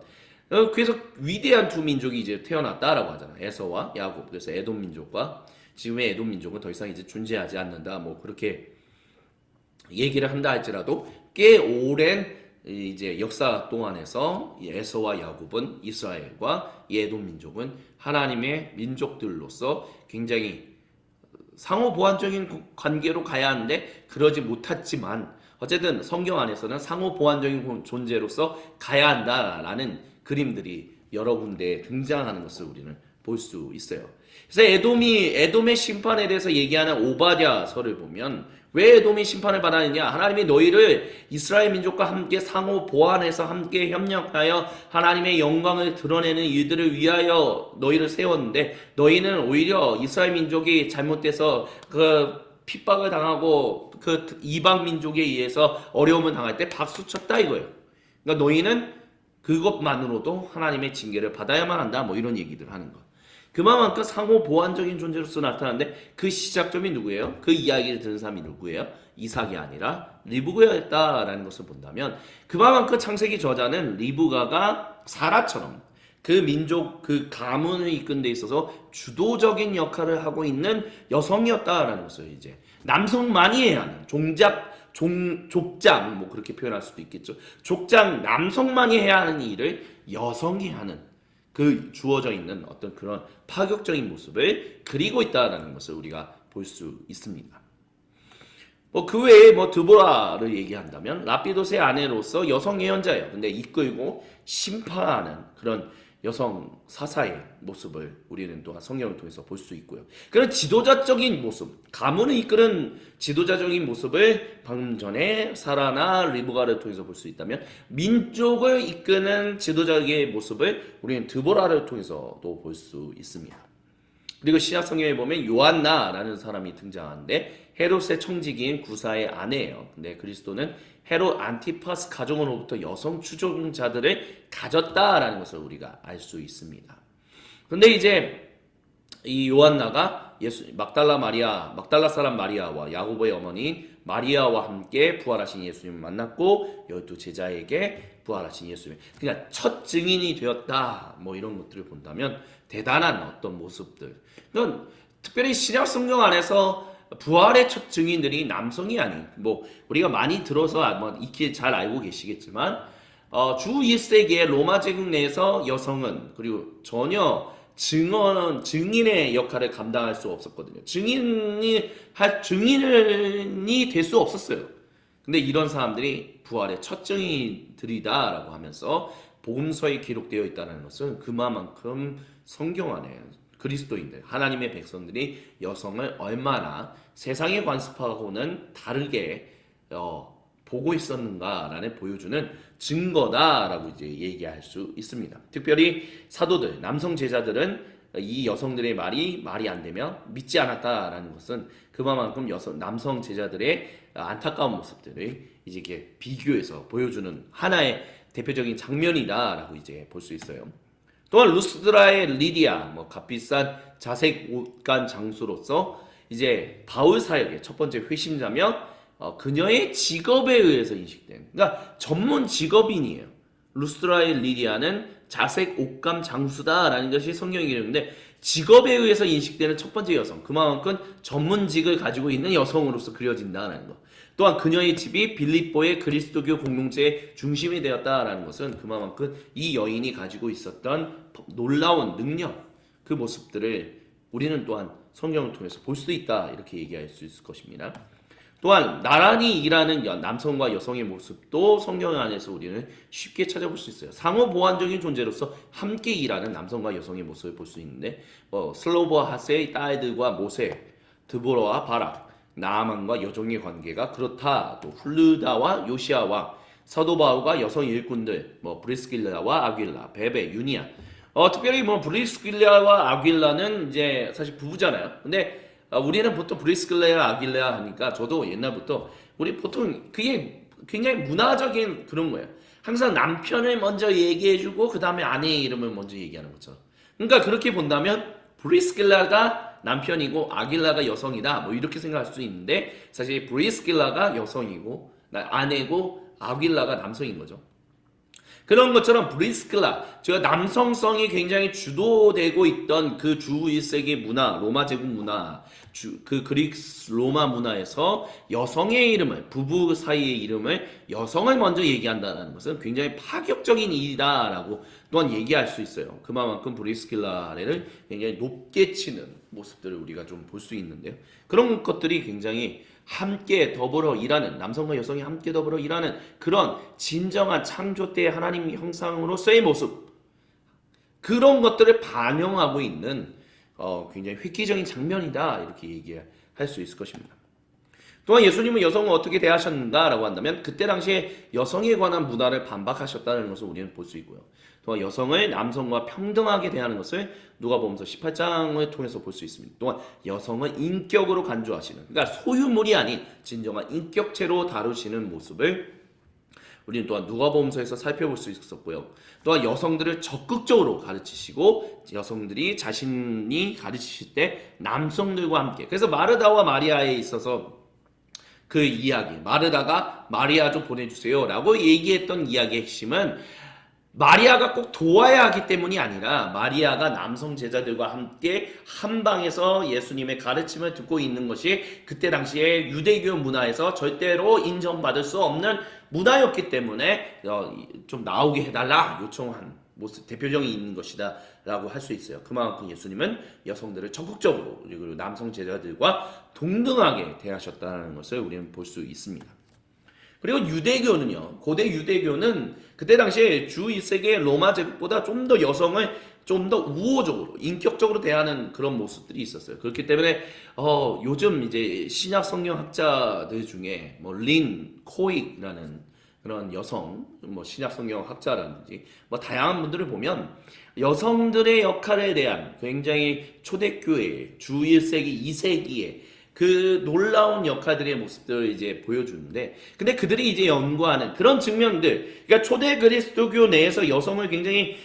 그래서 위대한 두 민족이 이제 태어났다라고 하잖아. 에서와 야곱. 그래서 에돔 민족과 지금의 에돔 민족은 더 이상 이제 존재하지 않는다. 뭐 그렇게 얘기를 한다 할지라도 꽤 오랜 이제 역사 동안에서 에서와 야곱은 이스라엘과 에돔 민족은 하나님의 민족들로서 굉장히 상호 보완적인 관계로 가야 하는데 그러지 못했지만 어쨌든 성경 안에서는 상호 보완적인 존재로서 가야 한다라는 그림들이 여러 군데에 등장하는 것을 우리는 볼 수 있어요. 그래서 에돔의 심판에 대해서 얘기하는 오바댜서를 보면 왜 에돔이 심판을 받았느냐? 하나님이 너희를 이스라엘 민족과 함께 상호 보완해서 함께 협력하여 하나님의 영광을 드러내는 일들을 위하여 너희를 세웠는데 너희는 오히려 이스라엘 민족이 잘못돼서 그 핍박을 당하고 그 이방 민족에 의해서 어려움을 당할 때 박수 쳤다 이거예요. 그러니까 너희는 그것만으로도 하나님의 징계를 받아야만 한다. 뭐 이런 얘기들 하는 거. 그만큼 상호 보완적인 존재로서 나타나는데 그 시작점이 누구예요? 그 이야기를 들은 사람이 누구예요? 이삭이 아니라 리브가였다라는 것을 본다면 그만큼 창세기 저자는 리브가가 사라처럼 그 민족 그 가문을 이끈 데 있어서 주도적인 역할을 하고 있는 여성이었다라는 것을 이제 남성만이 해야 하는 족장 뭐 그렇게 표현할 수도 있겠죠. 족장 남성만이 해야 하는 일을 여성이 하는 그 주어져 있는 어떤 그런 파격적인 모습을 그리고 있다는 것을 우리가 볼 수 있습니다. 그 외에 드보라를 얘기한다면 라피도스의 아내로서 여성 예언자예요. 근데 이끌고 심판하는 그런 여성 사사의 모습을 우리는 또한 성경을 통해서 볼 수 있고요. 그런 지도자적인 모습, 가문을 이끄는 지도자적인 모습을 방금 전에 사라나 리브가를 통해서 볼 수 있다면, 민족을 이끄는 지도자의 모습을 우리는 드보라를 통해서도 볼 수 있습니다. 그리고 신약 성경에 보면 요한나라는 사람이 등장하는데 헤롯의 청지기인 구사의 아내예요. 근데 그리스도는 헤롯 안티파스 가정으로부터 여성 추종자들을 가졌다라는 것을 우리가 알 수 있습니다. 근데 이제 이 요한나가 막달라 사람 마리아와 야고보의 어머니 마리아와 함께 부활하신 예수님을 만났고 12 제자에게 부활하신 예수님, 그냥 첫 증인이 되었다, 뭐 이런 것들을 본다면 대단한 어떤 모습들. 그건 특별히 신약 성경 안에서 부활의 첫 증인들이 남성이 아닌, 뭐 우리가 많이 들어서 아마 익히 잘 알고 계시겠지만 주 1세기의 로마 제국 내에서 여성은 그리고 전혀 증인의 역할을 감당할 수 없었거든요. 증인이 될 수 없었어요. 근데 이런 사람들이 부활의 첫 증인들이다라고 하면서 복음서에 기록되어 있다는 것은 그만큼 성경 안에 그리스도인들, 하나님의 백성들이 여성을 얼마나 세상의 관습하고는 다르게 보고 있었는가라는 보여주는 증거다라고 이제 얘기할 수 있습니다. 특별히 사도들, 남성 제자들은 이 여성들의 말이 안 되면 믿지 않았다라는 것은 그만큼 남성 제자들의 안타까운 모습들을 이제 이렇게 비교해서 보여주는 하나의 대표적인 장면이다라고 이제 볼 수 있어요. 또한 루스드라의 리디아, 값비싼 자색 옷간 장수로서 이제 바울 사역의 첫 번째 회심자며 그녀의 직업에 의해서 인식된, 그러니까 전문 직업인이에요. 루스드라의 리디아는 자색 옷감 장수다라는 것이 성경의 기록인데 직업에 의해서 인식되는 첫 번째 여성, 그만큼 전문직을 가지고 있는 여성으로서 그려진다는 것. 또한 그녀의 집이 빌립보의 그리스도교 공동체의 중심이 되었다라는 것은 그만큼 이 여인이 가지고 있었던 놀라운 능력, 그 모습들을 우리는 또한 성경을 통해서 볼 수 있다, 이렇게 얘기할 수 있을 것입니다. 또한 나란히 일하는 남성과 여성의 모습도 성경 안에서 우리는 쉽게 찾아볼 수 있어요. 상호 보완적인 존재로서 함께 일하는 남성과 여성의 모습을 볼 수 있는데 슬로보와 하세의 딸들과 모세, 드보라와 바락, 나아만과 여종의 관계가 그렇다. 또 훌르다와 요시아와 사도 바울과 여성 일꾼들, 브리스길라와 아길라, 베베, 유니아. 특별히 브리스길라와 아길라는 이제 사실 부부잖아요. 근데 우리는 보통 브리스길라와 아길라 하니까 저도 옛날부터 우리 보통 그게 굉장히 문화적인 그런 거예요. 항상 남편을 먼저 얘기해주고 그 다음에 아내의 이름을 먼저 얘기하는 거죠. 그러니까 그렇게 본다면 브리스길라가 남편이고 아길라가 여성이다, 이렇게 생각할 수 있는데 사실 브리스길라가 여성이고 아내고 아길라가 남성인 거죠. 그런 것처럼 브리스킬라, 제가 남성성이 굉장히 주도되고 있던 그 주 1세기 문화, 로마 제국 문화, 그 그리스 로마 문화에서 여성의 이름을, 부부 사이의 이름을 여성을 먼저 얘기한다는 것은 굉장히 파격적인 일이다라고 또한 얘기할 수 있어요. 그만큼 브리스킬라를 굉장히 높게 치는 모습들을 우리가 좀 볼 수 있는데요. 그런 것들이 굉장히 함께 더불어 일하는, 남성과 여성이 함께 더불어 일하는 그런 진정한 창조 때의 하나님 형상으로서의 모습, 그런 것들을 반영하고 있는 굉장히 획기적인 장면이다, 이렇게 얘기할 수 있을 것입니다. 또한 예수님은 여성을 어떻게 대하셨는가라고 한다면 그때 당시에 여성에 관한 문화를 반박하셨다는 것을 우리는 볼 수 있고요. 또한 여성을 남성과 평등하게 대하는 것을 누가복음서 18장을 통해서 볼 수 있습니다. 또한 여성을 인격으로 간주하시는, 그러니까 소유물이 아닌 진정한 인격체로 다루시는 모습을 우리는 또한 누가복음서에서 살펴볼 수 있었고요. 또한 여성들을 적극적으로 가르치시고 여성들이 자신이 가르치실 때 남성들과 함께, 그래서 마르다와 마리아에 있어서 그 이야기, 마르다가 마리아 좀 보내주세요 라고 얘기했던 이야기의 핵심은 마리아가 꼭 도와야 하기 때문이 아니라 마리아가 남성 제자들과 함께 한 방에서 예수님의 가르침을 듣고 있는 것이 그때 당시에 유대교 문화에서 절대로 인정받을 수 없는 문화였기 때문에 좀 나오게 해달라 요청한 모습, 대표적인 있는 것이다 라고 할 수 있어요. 그만큼 예수님은 여성들을 적극적으로 그리고 남성 제자들과 동등하게 대하셨다는 것을 우리는 볼 수 있습니다. 그리고 유대교는요. 고대 유대교는 그때 당시에 주 1세기의 로마 제국보다 좀 더 여성을 좀 더 우호적으로, 인격적으로 대하는 그런 모습들이 있었어요. 그렇기 때문에 요즘 이제 신약 성경 학자들 중에 뭐 린 코익이라는 그런 여성 뭐 신약 성경 학자라든지 뭐 다양한 분들을 보면 여성들의 역할에 대한 굉장히 초대교회 주 1세기, 2세기에 그 놀라운 역할들의 모습들을 이제 보여주는데, 근데 그들이 이제 연구하는 그런 측면들, 그러니까 초대 그리스도교 내에서 여성을 굉장히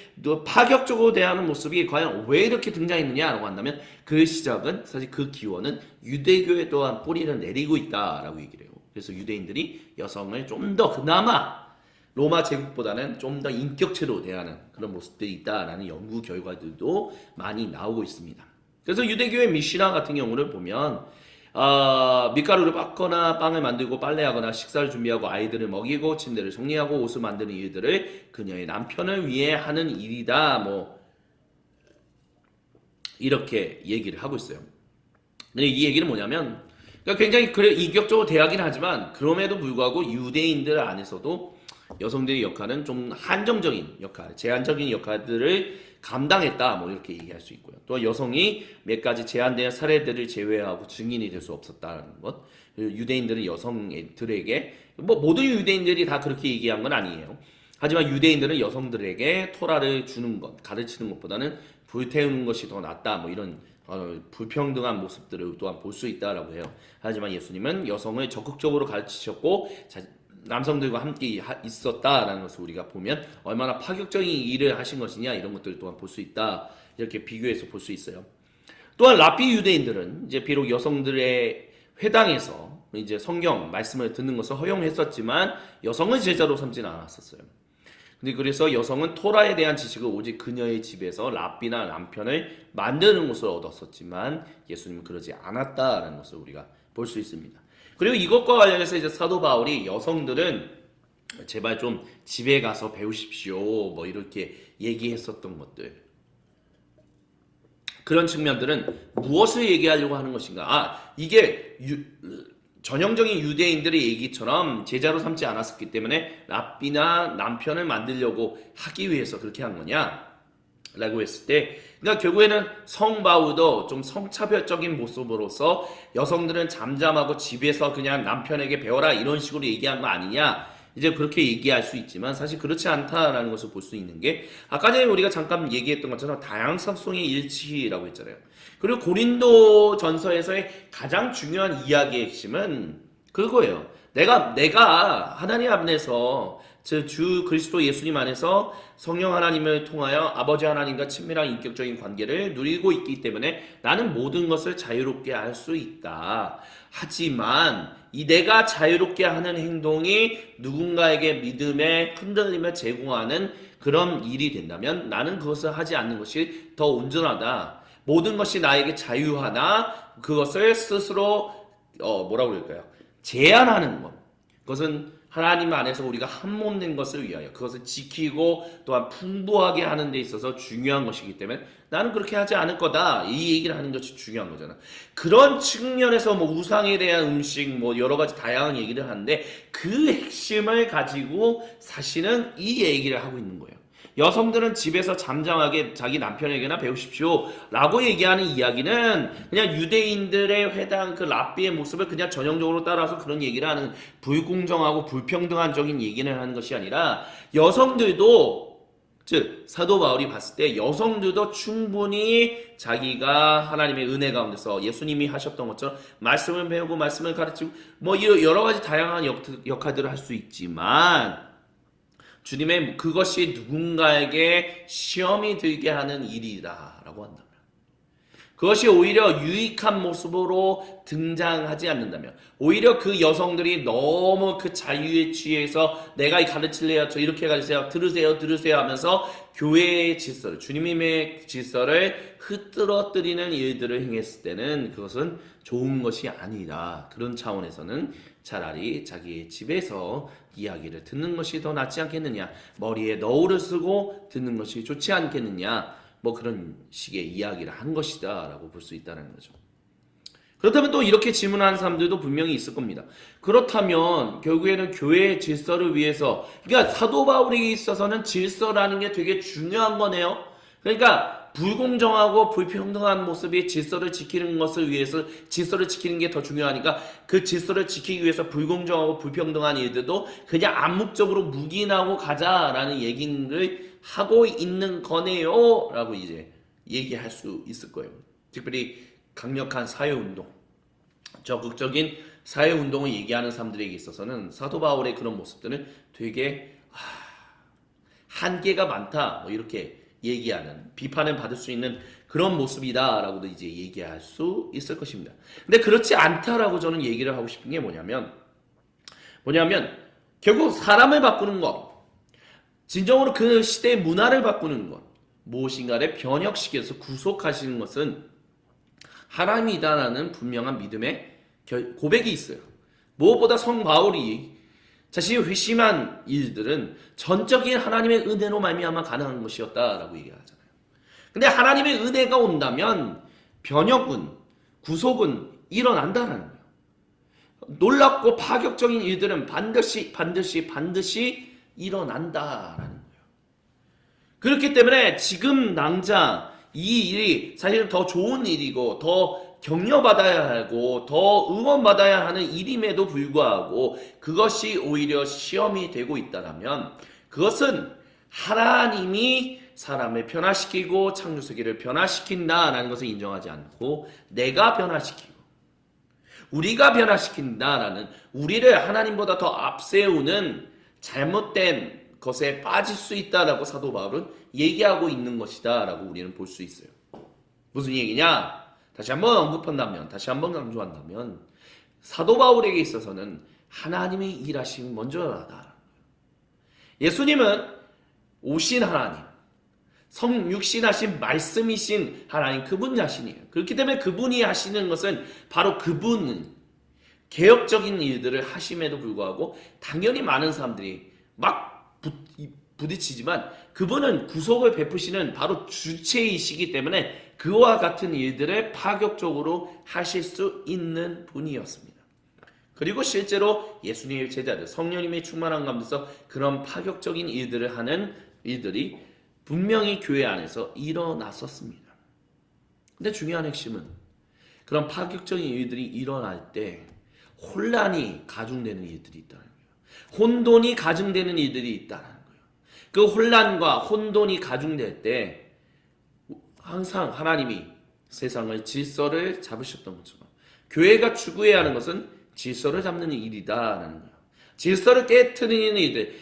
파격적으로 대하는 모습이 과연 왜 이렇게 등장했느냐라고 한다면, 그 시작은 사실 그 기원은 유대교에 또한 뿌리를 내리고 있다라고 얘기를 해요. 그래서 유대인들이 여성을 좀 더 그나마 로마 제국보다는 좀 더 인격체로 대하는 그런 모습들이 있다라는 연구 결과들도 많이 나오고 있습니다. 그래서 유대교의 미시나 같은 경우를 보면 밀가루를 빻거나 빵을 만들고 빨래하거나 식사를 준비하고 아이들을 먹이고 침대를 정리하고 옷을 만드는 일들을 그녀의 남편을 위해 하는 일이다. 뭐 이렇게 얘기를 하고 있어요. 근데 이 얘기는 뭐냐면, 그러니까 굉장히 그래 인격적으로 대하긴 하지만 그럼에도 불구하고 유대인들 안에서도 여성들의 역할은 좀 한정적인 역할, 제한적인 역할들을 감당했다, 뭐 이렇게 얘기할 수 있고요. 또 여성이 몇 가지 제한된 사례들을 제외하고 증인이 될 수 없었다는 것. 유대인들은 여성들에게, 뭐 모든 유대인들이 다 그렇게 얘기한 건 아니에요. 하지만 유대인들은 여성들에게 토라를 주는 것, 가르치는 것보다는 불태우는 것이 더 낫다, 뭐 이런 불평등한 모습들을 또한 볼 수 있다라고 해요. 하지만 예수님은 여성을 적극적으로 가르치셨고 남성들과 함께 있었다라는 것을 우리가 보면 얼마나 파격적인 일을 하신 것이냐, 이런 것들을 또한 볼 수 있다, 이렇게 비교해서 볼 수 있어요. 또한 랍비 유대인들은 이제 비록 여성들의 회당에서 이제 성경 말씀을 듣는 것을 허용했었지만 여성을 제자로 삼지는 않았었어요. 근데 그래서 여성은 토라에 대한 지식을 오직 그녀의 집에서 랍비나 남편을 만드는 것을 얻었었지만 예수님은 그러지 않았다라는 것을 우리가 볼 수 있습니다. 그리고 이것과 관련해서 이제 사도 바울이 여성들은 제발 좀 집에 가서 배우십시오, 뭐 이렇게 얘기했었던 것들, 그런 측면들은 무엇을 얘기하려고 하는 것인가? 이게 전형적인 유대인들의 얘기처럼 제자로 삼지 않았었기 때문에 랍비나 남편을 만들려고 하기 위해서 그렇게 한 거냐? 라고 했을 때, 그러니까 결국에는 성바울도 좀 성차별적인 모습으로서 여성들은 잠잠하고 집에서 그냥 남편에게 배워라, 이런 식으로 얘기한 거 아니냐, 이제 그렇게 얘기할 수 있지만 사실 그렇지 않다라는 것을 볼 수 있는 게, 아까 전에 우리가 잠깐 얘기했던 것처럼 다양성의 일치라고 했잖아요. 그리고 고린도 전서에서의 가장 중요한 이야기의 핵심은 그거예요. 내가 하나님 안에서, 주 그리스도 예수님 안에서 성령 하나님을 통하여 아버지 하나님과 친밀한 인격적인 관계를 누리고 있기 때문에 나는 모든 것을 자유롭게 할 수 있다. 하지만 이 내가 자유롭게 하는 행동이 누군가에게 믿음의 흔들림을 제공하는 그런 일이 된다면 나는 그것을 하지 않는 것이 더 온전하다. 모든 것이 나에게 자유하나 그것을 스스로 뭐라고 그럴까요? 제한하는 것. 그것은 하나님 안에서 우리가 한 몸 된 것을 위하여 그것을 지키고 또한 풍부하게 하는 데 있어서 중요한 것이기 때문에 나는 그렇게 하지 않을 거다, 이 얘기를 하는 것이 중요한 거잖아. 그런 측면에서 뭐 우상에 대한 음식, 뭐 여러 가지 다양한 얘기를 하는데 그 핵심을 가지고 사실은 이 얘기를 하고 있는 거예요. 여성들은 집에서 잠잠하게 자기 남편에게나 배우십시오 라고 얘기하는 이야기는 그냥 유대인들의 회당 그 랍비의 모습을 그냥 전형적으로 따라서 그런 얘기를 하는 불공정하고 불평등한적인 얘기를 하는 것이 아니라, 여성들도, 즉 사도 바울이 봤을 때 여성들도 충분히 자기가 하나님의 은혜 가운데서 예수님이 하셨던 것처럼 말씀을 배우고 말씀을 가르치고 뭐 여러 가지 다양한 역할들을 할 수 있지만, 주님의 그것이 누군가에게 시험이 들게 하는 일이다라고 한다면, 그것이 오히려 유익한 모습으로 등장하지 않는다면, 오히려 그 여성들이 너무 그 자유에 취해서 내가 가르칠래요, 저 이렇게 가르치세요, 들으세요 하면서 교회의 질서를, 주님의 질서를 흐트러뜨리는 일들을 행했을 때는 그것은 좋은 것이 아니다. 그런 차원에서는 차라리 자기의 집에서 이야기를 듣는 것이 더 낫지 않겠느냐, 머리에 너울을 쓰고 듣는 것이 좋지 않겠느냐, 뭐 그런 식의 이야기를 한 것이다 라고 볼 수 있다는 거죠. 그렇다면 또 이렇게 질문하는 사람들도 분명히 있을 겁니다. 그렇다면 결국에는 교회의 질서를 위해서, 그러니까 사도 바울에게 있어서는 질서라는 게 되게 중요한 거네요. 그러니까 불공정하고 불평등한 모습이 질서를 지키는 것을 위해서, 질서를 지키는 게 더 중요하니까 그 질서를 지키기 위해서 불공정하고 불평등한 일들도 그냥 암묵적으로 묵인하고 가자라는 얘기를 하고 있는 거네요 라고 이제 얘기할 수 있을 거예요. 특별히 강력한 사회운동, 적극적인 사회운동을 얘기하는 사람들에게 있어서는 사도 바울의 그런 모습들은 되게 한계가 많다, 뭐 이렇게 얘기하는, 비판을 받을 수 있는 그런 모습이다라고도 이제 얘기할 수 있을 것입니다. 근데 그렇지 않다라고 저는 얘기를 하고 싶은 게 뭐냐면 결국 사람을 바꾸는 것, 진정으로 그 시대의 문화를 바꾸는 것, 무엇인가를 변혁시켜서 구속하시는 것은 하나님이다라는 분명한 믿음의 고백이 있어요. 무엇보다 성 바울이 자신이 회심한 일들은 전적인 하나님의 은혜로 말미암아 가능한 것이었다라고 얘기하잖아요. 근데 하나님의 은혜가 온다면 변혁은, 구속은 일어난다라는 거예요. 놀랍고 파격적인 일들은 반드시 일어난다라는 거예요. 그렇기 때문에 지금 당장 이 일이 사실은 더 좋은 일이고 더 격려받아야 하고 더 응원받아야 하는 일임에도 불구하고 그것이 오히려 시험이 되고 있다면 그것은 하나님이 사람을 변화시키고 창조세계를 변화시킨다라는 것을 인정하지 않고 내가 변화시키고 우리가 변화시킨다라는, 우리를 하나님보다 더 앞세우는 잘못된 것에 빠질 수 있다라고 사도 바울은 얘기하고 있는 것이다 라고 우리는 볼 수 있어요. 무슨 얘기냐? 다시 한번 언급한다면, 다시 한번 강조한다면 사도 바울에게 있어서는 하나님의 일하심이 먼저다. 예수님은 오신 하나님, 성육신하신 말씀이신 하나님, 그분 자신이에요. 그렇기 때문에 그분이 하시는 것은 바로 그분은 개혁적인 일들을 하심에도 불구하고 당연히 많은 사람들이 막 부딪히지만 그분은 구속을 베푸시는 바로 주체이시기 때문에 그와 같은 일들을 파격적으로 하실 수 있는 분이었습니다. 그리고 실제로 예수님의 제자들, 성령님의 충만한 가운데서 그런 파격적인 일들을 하는 일들이 분명히 교회 안에서 일어났었습니다. 근데 중요한 핵심은 그런 파격적인 일들이 일어날 때 혼란이 가중되는 일들이 있다는 거예요. 혼돈이 가중되는 일들이 있다는 거예요. 그 혼란과 혼돈이 가중될 때 항상 하나님이 세상의 질서를 잡으셨던 것처럼 교회가 추구해야 하는 것은 질서를 잡는 일이다라는 거예요. 질서를 깨트리는 일들,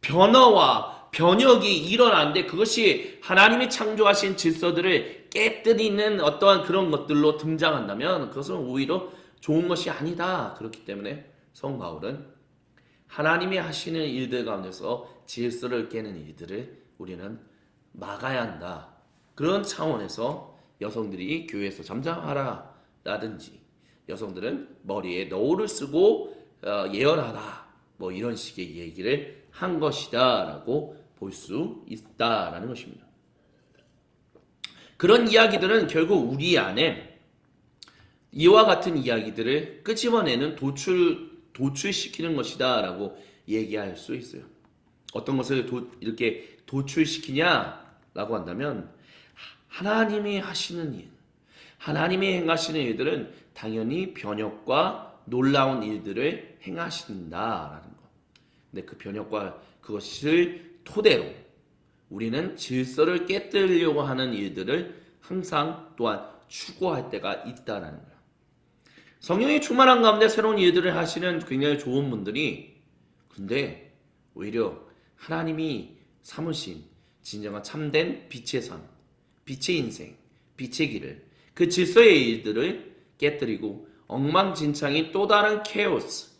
변화와 변혁이 일어나는데 그것이 하나님이 창조하신 질서들을 깨뜨리는 어떠한 그런 것들로 등장한다면 그것은 오히려 좋은 것이 아니다. 그렇기 때문에 성 바울은 하나님이 하시는 일들 가운데서 질서를 깨는 일들을 우리는 막아야 한다. 그런 차원에서 여성들이 교회에서 잠잠하라 라든지 여성들은 머리에 너울을 쓰고 예언하라 뭐 이런 식의 얘기를 한 것이다 라고 볼 수 있다라는 것입니다. 그런 이야기들은 결국 우리 안에 이와 같은 이야기들을 끄집어내는 도출시키는 것이다 라고 얘기할 수 있어요. 어떤 것을 이렇게 도출시키냐 라고 한다면 하나님이 하시는 일, 하나님이 행하시는 일들은 당연히 변혁과 놀라운 일들을 행하신다라는 것. 근데 그 변혁과 그것을 토대로 우리는 질서를 깨뜨리려고 하는 일들을 항상 또한 추구할 때가 있다라는 거예요. 성령이 충만한 가운데 새로운 일들을 하시는 굉장히 좋은 분들이 근데 오히려 하나님이 삼으신 진정한 참된 빛의 삶, 빛의 인생, 빛의 길을 그 질서의 일들을 깨뜨리고 엉망진창인 또 다른 케오스,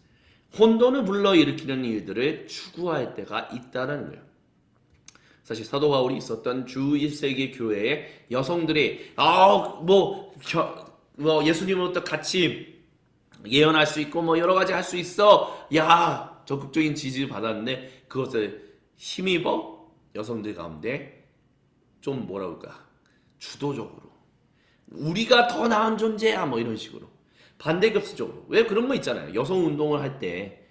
혼돈을 불러일으키는 일들을 추구할 때가 있다는 거예요. 사실 사도 바울이 있었던 주 1세기 교회의 여성들이 예수님으로부터 같이 예언할 수 있고 뭐 여러 가지 할 수 있어. 야, 적극적인 지지를 받았는데 그것을 힘입어 여성들 가운데 좀 뭐라 그럴까? 주도적으로 우리가 더 나은 존재야 뭐 이런 식으로 반대급수적으로. 왜 그런 거 있잖아요. 여성 운동을 할 때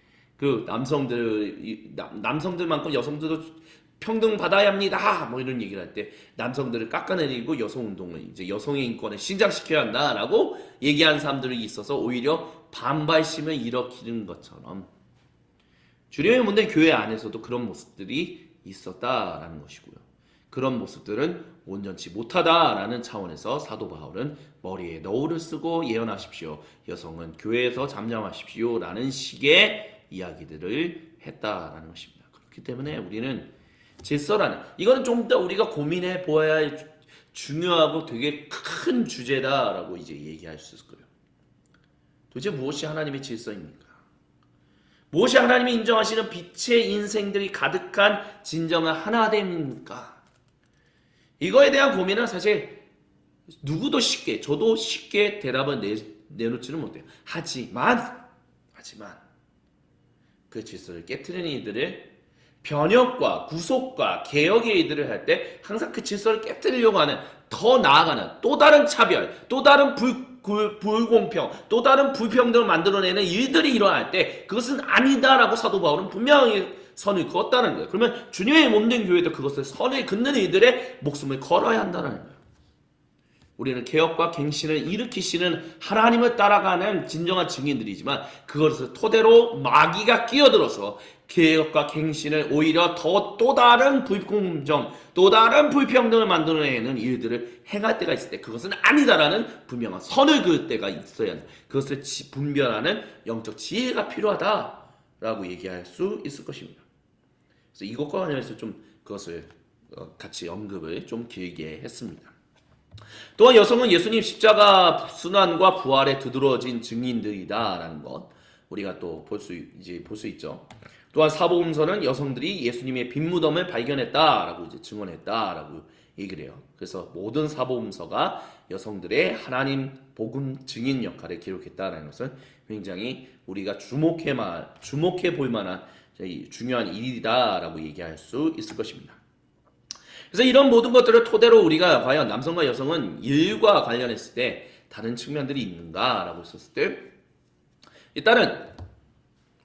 그 남성들만큼 여성들도 평등 받아야 합니다. 뭐 이런 얘기를 할 때 남성들을 깎아내리고 여성 운동을 이제 여성의 인권을 신장시켜야 한다라고 얘기하는 사람들이 있어서 오히려 반발심을 일으키는 것처럼 주님의 문제 교회 안에서도 그런 모습들이 있었다라는 것이고요. 그런 모습들은 온전치 못하다라는 차원에서 사도 바울은 머리에 너울을 쓰고 예언하십시오. 여성은 교회에서 잠잠하십시오라는 식의 이야기들을 했다라는 것입니다. 그렇기 때문에 우리는 질서라는 이거는 좀 더 우리가 고민해 보아야 할 중요하고 되게 큰 주제다라고 이제 얘기할 수 있을 거예요. 도대체 무엇이 하나님의 질서입니까? 무엇이 하나님이 인정하시는 빛의 인생들이 가득한 진정한 하나됨입니까? 이거에 대한 고민은 사실 누구도 쉽게, 저도 쉽게 대답을 내놓지는 못해요. 하지만 그 질서를 깨트리는 이들을 변혁과 구속과 개혁의 일들을 할 때 항상 그 질서를 깨뜨리려고 하는 더 나아가는 또 다른 차별, 또 다른 불공평, 또 다른 불평등을 만들어내는 일들이 일어날 때 그것은 아니다라고 사도 바울은 분명히 선을 그었다는 거예요. 그러면 주님의 몸된 교회도 그것을 선을 긋는 이들의 목숨을 걸어야 한다는 거예요. 우리는 개혁과 갱신을 일으키시는 하나님을 따라가는 진정한 증인들이지만 그것을 토대로 마귀가 끼어들어서 개혁과 갱신을 오히려 또 다른 불공정, 또 다른 불평등을 만들어내는 일들을 행할 때가 있을 때 그것은 아니다라는 분명한 선을 그을 때가 있어야 한다. 그것을 분별하는 영적 지혜가 필요하다라고 얘기할 수 있을 것입니다. 그래서 이것과 관련해서 좀 그것을 같이 언급을 좀 길게 했습니다. 또한 여성은 예수님 십자가 순환과 부활에 두드러진 증인들이다라는 것 우리가 또 볼 수 있죠. 또한 사복음서는 여성들이 예수님의 빈무덤을 발견했다라고 이제 증언했다라고 얘기를 해요. 그래서 모든 사복음서가 여성들의 하나님 복음 증인 역할을 기록했다는 것은 굉장히 우리가 주목해 볼 만한 중요한 일이다라고 얘기할 수 있을 것입니다. 그래서 이런 모든 것들을 토대로 우리가 과연 남성과 여성은 일과 관련했을 때 다른 측면들이 있는가라고 했었을 때 일단은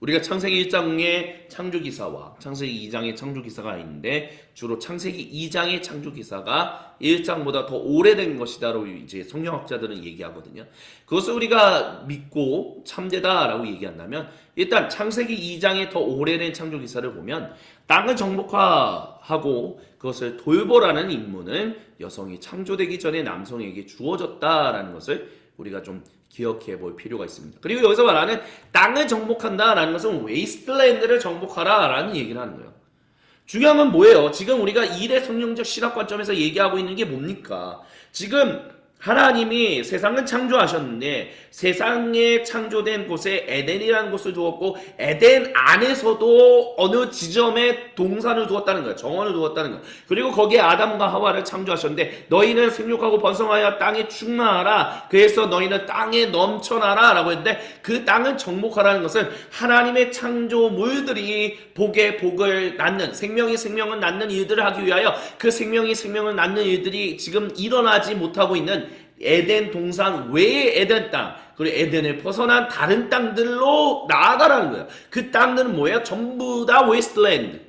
우리가 창세기 1장의 창조기사와 창세기 2장의 창조기사가 있는데 주로 창세기 2장의 창조기사가 1장보다 더 오래된 것이다라고 이제 성경학자들은 얘기하거든요. 그것을 우리가 믿고 참되다라고 얘기한다면 일단 창세기 2장의 더 오래된 창조기사를 보면 땅을 정복하고 그것을 돌보라는 임무는 여성이 창조되기 전에 남성에게 주어졌다라는 것을 우리가 좀 기억해 볼 필요가 있습니다. 그리고 여기서 말하는 땅을 정복한다라는 것은 웨이스트랜드를 정복하라라는 얘기를 하는 거예요. 중요한 건 뭐예요? 지금 우리가 일의 성경적 신학 관점에서 얘기하고 있는 게 뭡니까? 지금 하나님이 세상을 창조하셨는데 세상에 창조된 곳에 에덴이라는 곳을 두었고 에덴 안에서도 어느 지점에 동산을 두었다는 거예요. 정원을 두었다는 거예요. 그리고 거기에 아담과 하와를 창조하셨는데 너희는 생육하고 번성하여 땅에 충만하라. 그래서 너희는 땅에 넘쳐나라 라고 했는데 그 땅을 정복하라는 것은 하나님의 창조물들이 복에 복을 낳는 생명이 생명을 낳는 일들을 하기 위하여 그 생명이 생명을 낳는 일들이 지금 일어나지 못하고 있는 에덴 동산 외의 에덴 땅 그리고 에덴을 벗어난 다른 땅들로 나아가라는 거예요. 그 땅들은 뭐예요? 전부 다 웨스트랜드,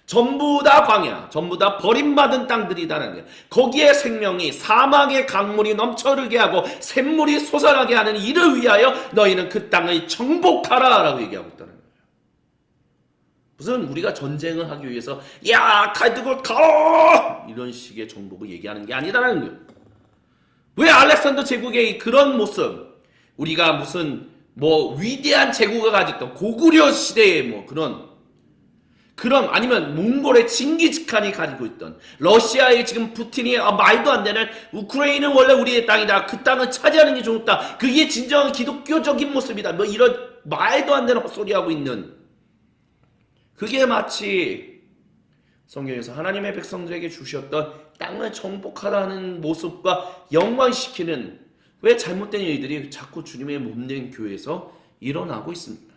전부 다 광야, 전부 다 버림받은 땅들이다라는 거예요. 거기에 생명이 사막의 강물이 넘쳐흐르게 하고 샘물이 솟아나게 하는 이를 위하여 너희는 그 땅을 정복하라 라고 얘기하고 있다는 거예요. 무슨 우리가 전쟁을 하기 위해서 야 칼 들고 가라 이런 식의 정복을 얘기하는 게 아니라는 거예요. 왜 알렉산더 제국의 그런 모습 우리가 무슨 뭐 위대한 제국을 가졌던 고구려 시대의 뭐 그런 아니면 몽골의 칭기즈칸이 가지고 있던 러시아의 지금 푸틴이 말도 안 되는 우크라이나는 원래 우리의 땅이다. 그 땅을 차지하는 게 좋다. 그게 진정한 기독교적인 모습이다. 뭐 이런 말도 안 되는 헛소리하고 있는 그게 마치 성경에서 하나님의 백성들에게 주셨던 땅을 정복하라는 모습과 연관시키는 왜 잘못된 일들이 자꾸 주님의 몸된 교회에서 일어나고 있습니다.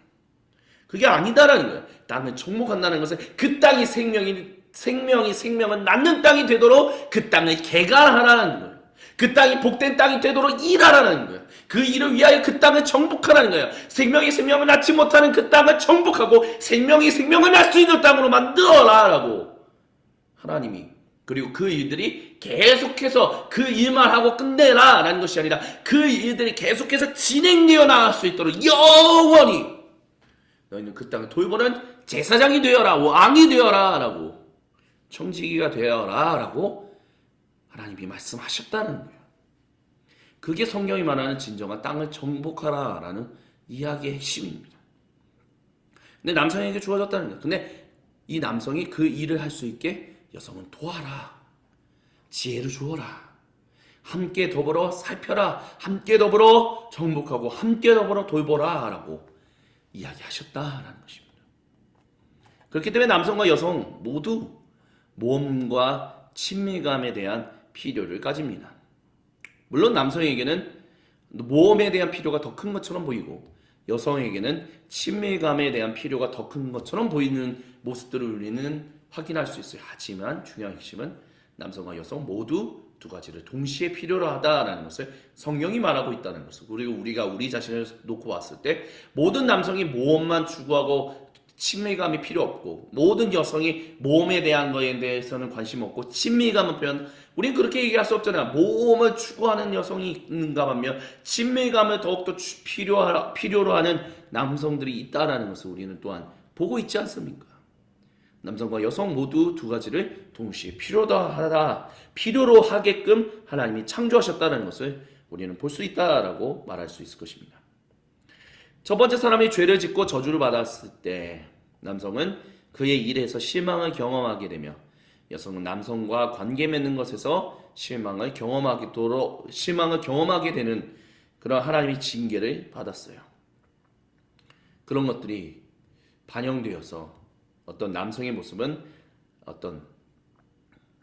그게 아니다라는 거예요. 땅을 정복한다는 것은 그 땅이 생명이 생명은 낳는 땅이 되도록 그 땅을 개간하라는 거예요. 그 땅이 복된 땅이 되도록 일하라는 거예요. 그 일을 위하여 그 땅을 정복하라는 거예요. 생명이 생명을 낳지 못하는 그 땅을 정복하고 생명이 생명을 낳을 수 있는 땅으로 만들어라 라고 하나님이, 그리고 그 일들이 계속해서 그 일만 하고 끝내라 라는 것이 아니라 그 일들이 계속해서 진행되어 나갈 수 있도록 영원히 너희는 그 땅을 돌보는 제사장이 되어라, 왕이 되어라 라고, 청지기가 되어라 라고 하나님이 말씀하셨다는 거예요. 그게 성경이 말하는 진정한 땅을 정복하라 라는 이야기의 핵심입니다. 근데 남성에게 주어졌다는 거예요. 근데 이 남성이 그 일을 할 수 있게 여성은 도와라, 지혜를 주어라, 함께 더불어 살펴라, 함께 더불어 정복하고 함께 더불어 돌보라 라고 이야기하셨다라는 것입니다. 그렇기 때문에 남성과 여성 모두 모험과 친밀감에 대한 필요를 가집니다. 물론 남성에게는 모험에 대한 필요가 더 큰 것처럼 보이고 여성에게는 친밀감에 대한 필요가 더 큰 것처럼 보이는 모습들을 우리는 확인할 수 있어요. 하지만 중요한 핵심은 남성과 여성 모두 두 가지를 동시에 필요로 하다라는 것을 성경이 말하고 있다는 것을, 그리고 우리가 우리 자신을 놓고 봤을 때 모든 남성이 모험만 추구하고 친밀감이 필요 없고 모든 여성이 모험에 대한 거에 대해서는 관심 없고 친밀감은 표현, 우린 그렇게 얘기할 수 없잖아요. 모험을 추구하는 여성이 있는가 반면 친밀감을 더욱더 필요로 하는 남성들이 있다라는 것을 우리는 또한 보고 있지 않습니까? 남성과 여성 모두 두 가지를 동시에 필요로 하게끔 하나님이 창조하셨다는 것을 우리는 볼 수 있다라고 말할 수 있을 것입니다. 첫 번째 사람이 죄를 짓고 저주를 받았을 때 남성은 그의 일에서 실망을 경험하게 되며 여성은 남성과 관계 맺는 것에서 실망을 경험하게 되는 그런 하나님의 징계를 받았어요. 그런 것들이 반영되어서 어떤 남성의 모습은 어떤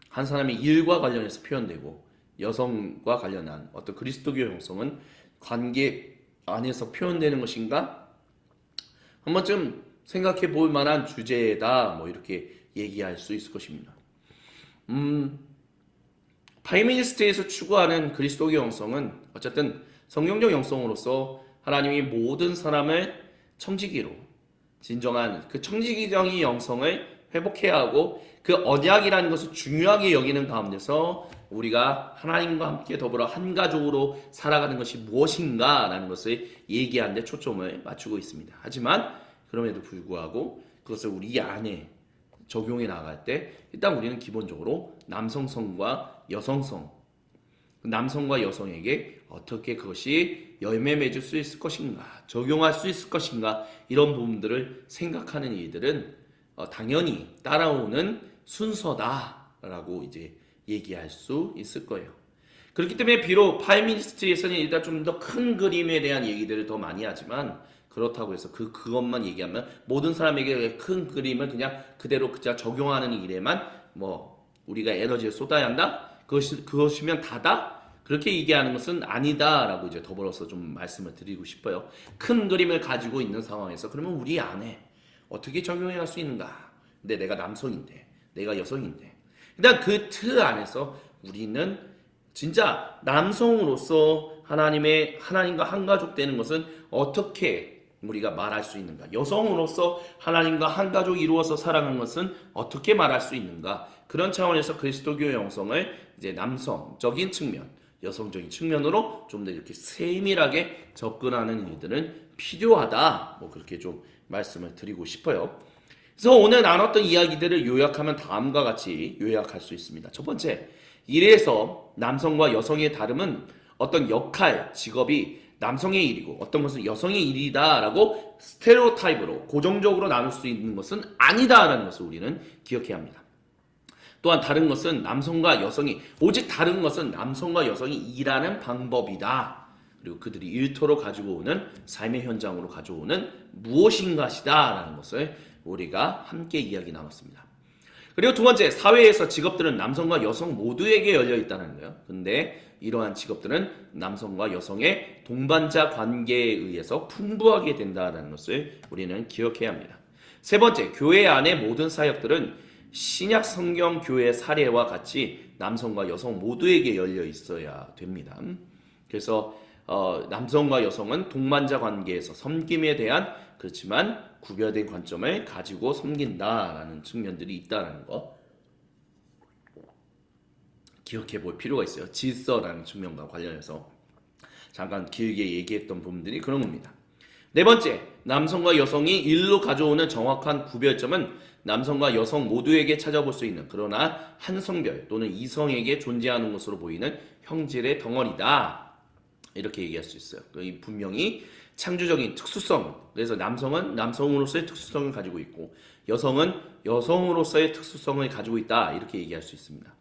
한 사람의 일과 관련해서 표현되고 여성과 관련한 어떤 그리스도교 형성은 관계 안에서 표현되는 것인가? 한 번쯤 생각해 볼 만한 주제다, 이렇게 얘기할 수 있을 것입니다. 파이미니스트에서 추구하는 그리스도교 형성은 어쨌든 성경적 형성으로서 하나님이 모든 사람을 청지기로, 진정한 그 청지기적인 영성을 회복해야 하고 그 언약이라는 것을 중요하게 여기는 가운데서 우리가 하나님과 함께 더불어 한 가족으로 살아가는 것이 무엇인가 라는 것을 얘기하는 데 초점을 맞추고 있습니다. 하지만 그럼에도 불구하고 그것을 우리 안에 적용해 나갈 때 일단 우리는 기본적으로 남성성과 여성성, 남성과 여성에게 어떻게 그것이 열매 맺을 수 있을 것인가, 적용할 수 있을 것인가, 이런 부분들을 생각하는 이들은 당연히 따라오는 순서다라고 이제 얘기할 수 있을 거예요. 그렇기 때문에 비록 파이미니스트에서는 일단 좀 더 큰 그림에 대한 얘기들을 더 많이 하지만 그렇다고 해서 그것만 얘기하면 모든 사람에게 큰 그림을 그냥 그대로 적용하는 일에만 우리가 에너지를 쏟아야 한다? 그것이면 다다? 그렇게 얘기하는 것은 아니다라고 이제 더불어서 좀 말씀을 드리고 싶어요. 큰 그림을 가지고 있는 상황에서 그러면 우리 안에 어떻게 적용해 갈 수 있는가? 근데 내가 남성인데, 내가 여성인데, 일단 그 틀 안에서 우리는 진짜 남성으로서 하나님과 한 가족 되는 것은 어떻게 우리가 말할 수 있는가? 여성으로서 하나님과 한 가족 이루어서 살아가는 것은 어떻게 말할 수 있는가? 그런 차원에서 그리스도교의 영성을 이제 남성적인 측면, 여성적인 측면으로 좀 더 이렇게 세밀하게 접근하는 일들은 필요하다. 그렇게 좀 말씀을 드리고 싶어요. 그래서 오늘 나눴던 이야기들을 요약하면 다음과 같이 요약할 수 있습니다. 첫 번째, 일에서 남성과 여성의 다름은 어떤 역할, 직업이 남성의 일이고 어떤 것은 여성의 일이다라고 스테레오타입으로 고정적으로 나눌 수 있는 것은 아니다라는 것을 우리는 기억해야 합니다. 또한 다른 것은 오직 다른 것은 남성과 여성이 일하는 방법이다. 그리고 그들이 일터로 가지고 오는 삶의 현장으로 가져오는 무엇인가시다라는 것을 우리가 함께 이야기 나눴습니다. 그리고 두 번째, 사회에서 직업들은 남성과 여성 모두에게 열려 있다는 거예요. 근데 이러한 직업들은 남성과 여성의 동반자 관계에 의해서 풍부하게 된다는 것을 우리는 기억해야 합니다. 세 번째, 교회 안의 모든 사역들은 신약 성경 교회 사례와 같이 남성과 여성 모두에게 열려 있어야 됩니다. 그래서 남성과 여성은 동반자 관계에서 섬김에 대한 그렇지만 구별된 관점을 가지고 섬긴다라는 측면들이 있다라는 거 기억해 볼 필요가 있어요. 질서라는 측면과 관련해서 잠깐 길게 얘기했던 부분들이 그런 겁니다. 네 번째, 남성과 여성이 일로 가져오는 정확한 구별점은 남성과 여성 모두에게 찾아볼 수 있는 그러나 한 성별 또는 이성에게 존재하는 것으로 보이는 형질의 덩어리다. 이렇게 얘기할 수 있어요. 분명히 창조적인 특수성, 그래서 남성은 남성으로서의 특수성을 가지고 있고 여성은 여성으로서의 특수성을 가지고 있다. 이렇게 얘기할 수 있습니다.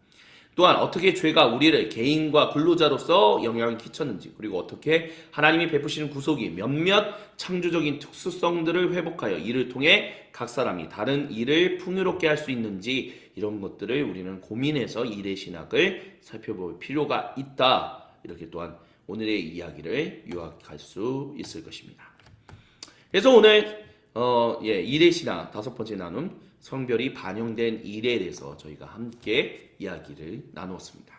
또한 어떻게 죄가 우리를 개인과 근로자로서 영향을 끼쳤는지 그리고 어떻게 하나님이 베푸시는 구속이 몇몇 창조적인 특수성들을 회복하여 이를 통해 각 사람이 다른 일을 풍요롭게 할 수 있는지 이런 것들을 우리는 고민해서 일의 신학을 살펴볼 필요가 있다. 이렇게 또한 오늘의 이야기를 요약할 수 있을 것입니다. 그래서 오늘 일의 신학 다섯 번째 나눔 성별이 반영된 일에 대해서 저희가 함께 이야기를 나누었습니다.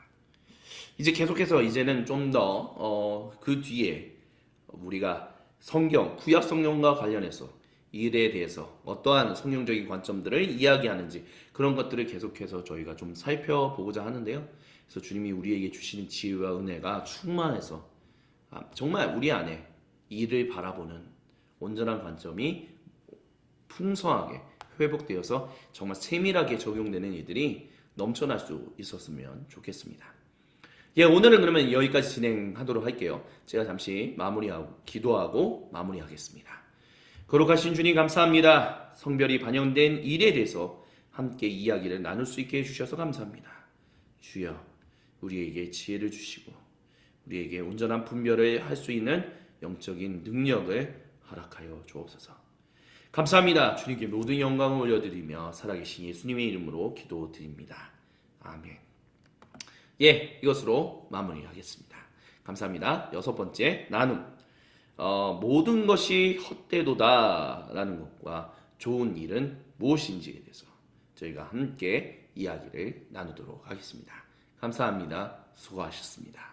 이제 계속해서 이제는 좀 더 그 뒤에 우리가 성경, 구약 성경과 관련해서 일에 대해서 어떠한 성경적인 관점들을 이야기하는지 그런 것들을 계속해서 저희가 좀 살펴보고자 하는데요. 그래서 주님이 우리에게 주시는 지혜와 은혜가 충만해서 정말 우리 안에 일을 바라보는 온전한 관점이 풍성하게 회복되어서 정말 세밀하게 적용되는 일들이 넘쳐날 수 있었으면 좋겠습니다. 오늘은 그러면 여기까지 진행하도록 할게요. 제가 잠시 마무리하고 기도하고 마무리하겠습니다. 거룩하신 주님 감사합니다. 성별이 반영된 일에 대해서 함께 이야기를 나눌 수 있게 해주셔서 감사합니다. 주여 우리에게 지혜를 주시고 우리에게 온전한 분별을 할 수 있는 영적인 능력을 허락하여 주옵소서. 감사합니다. 주님께 모든 영광을 올려드리며 살아계신 예수님의 이름으로 기도드립니다. 아멘. 이것으로 마무리하겠습니다. 감사합니다. 여섯 번째 나눔. 모든 것이 헛되도다 라는 것과 좋은 일은 무엇인지에 대해서 저희가 함께 이야기를 나누도록 하겠습니다. 감사합니다. 수고하셨습니다.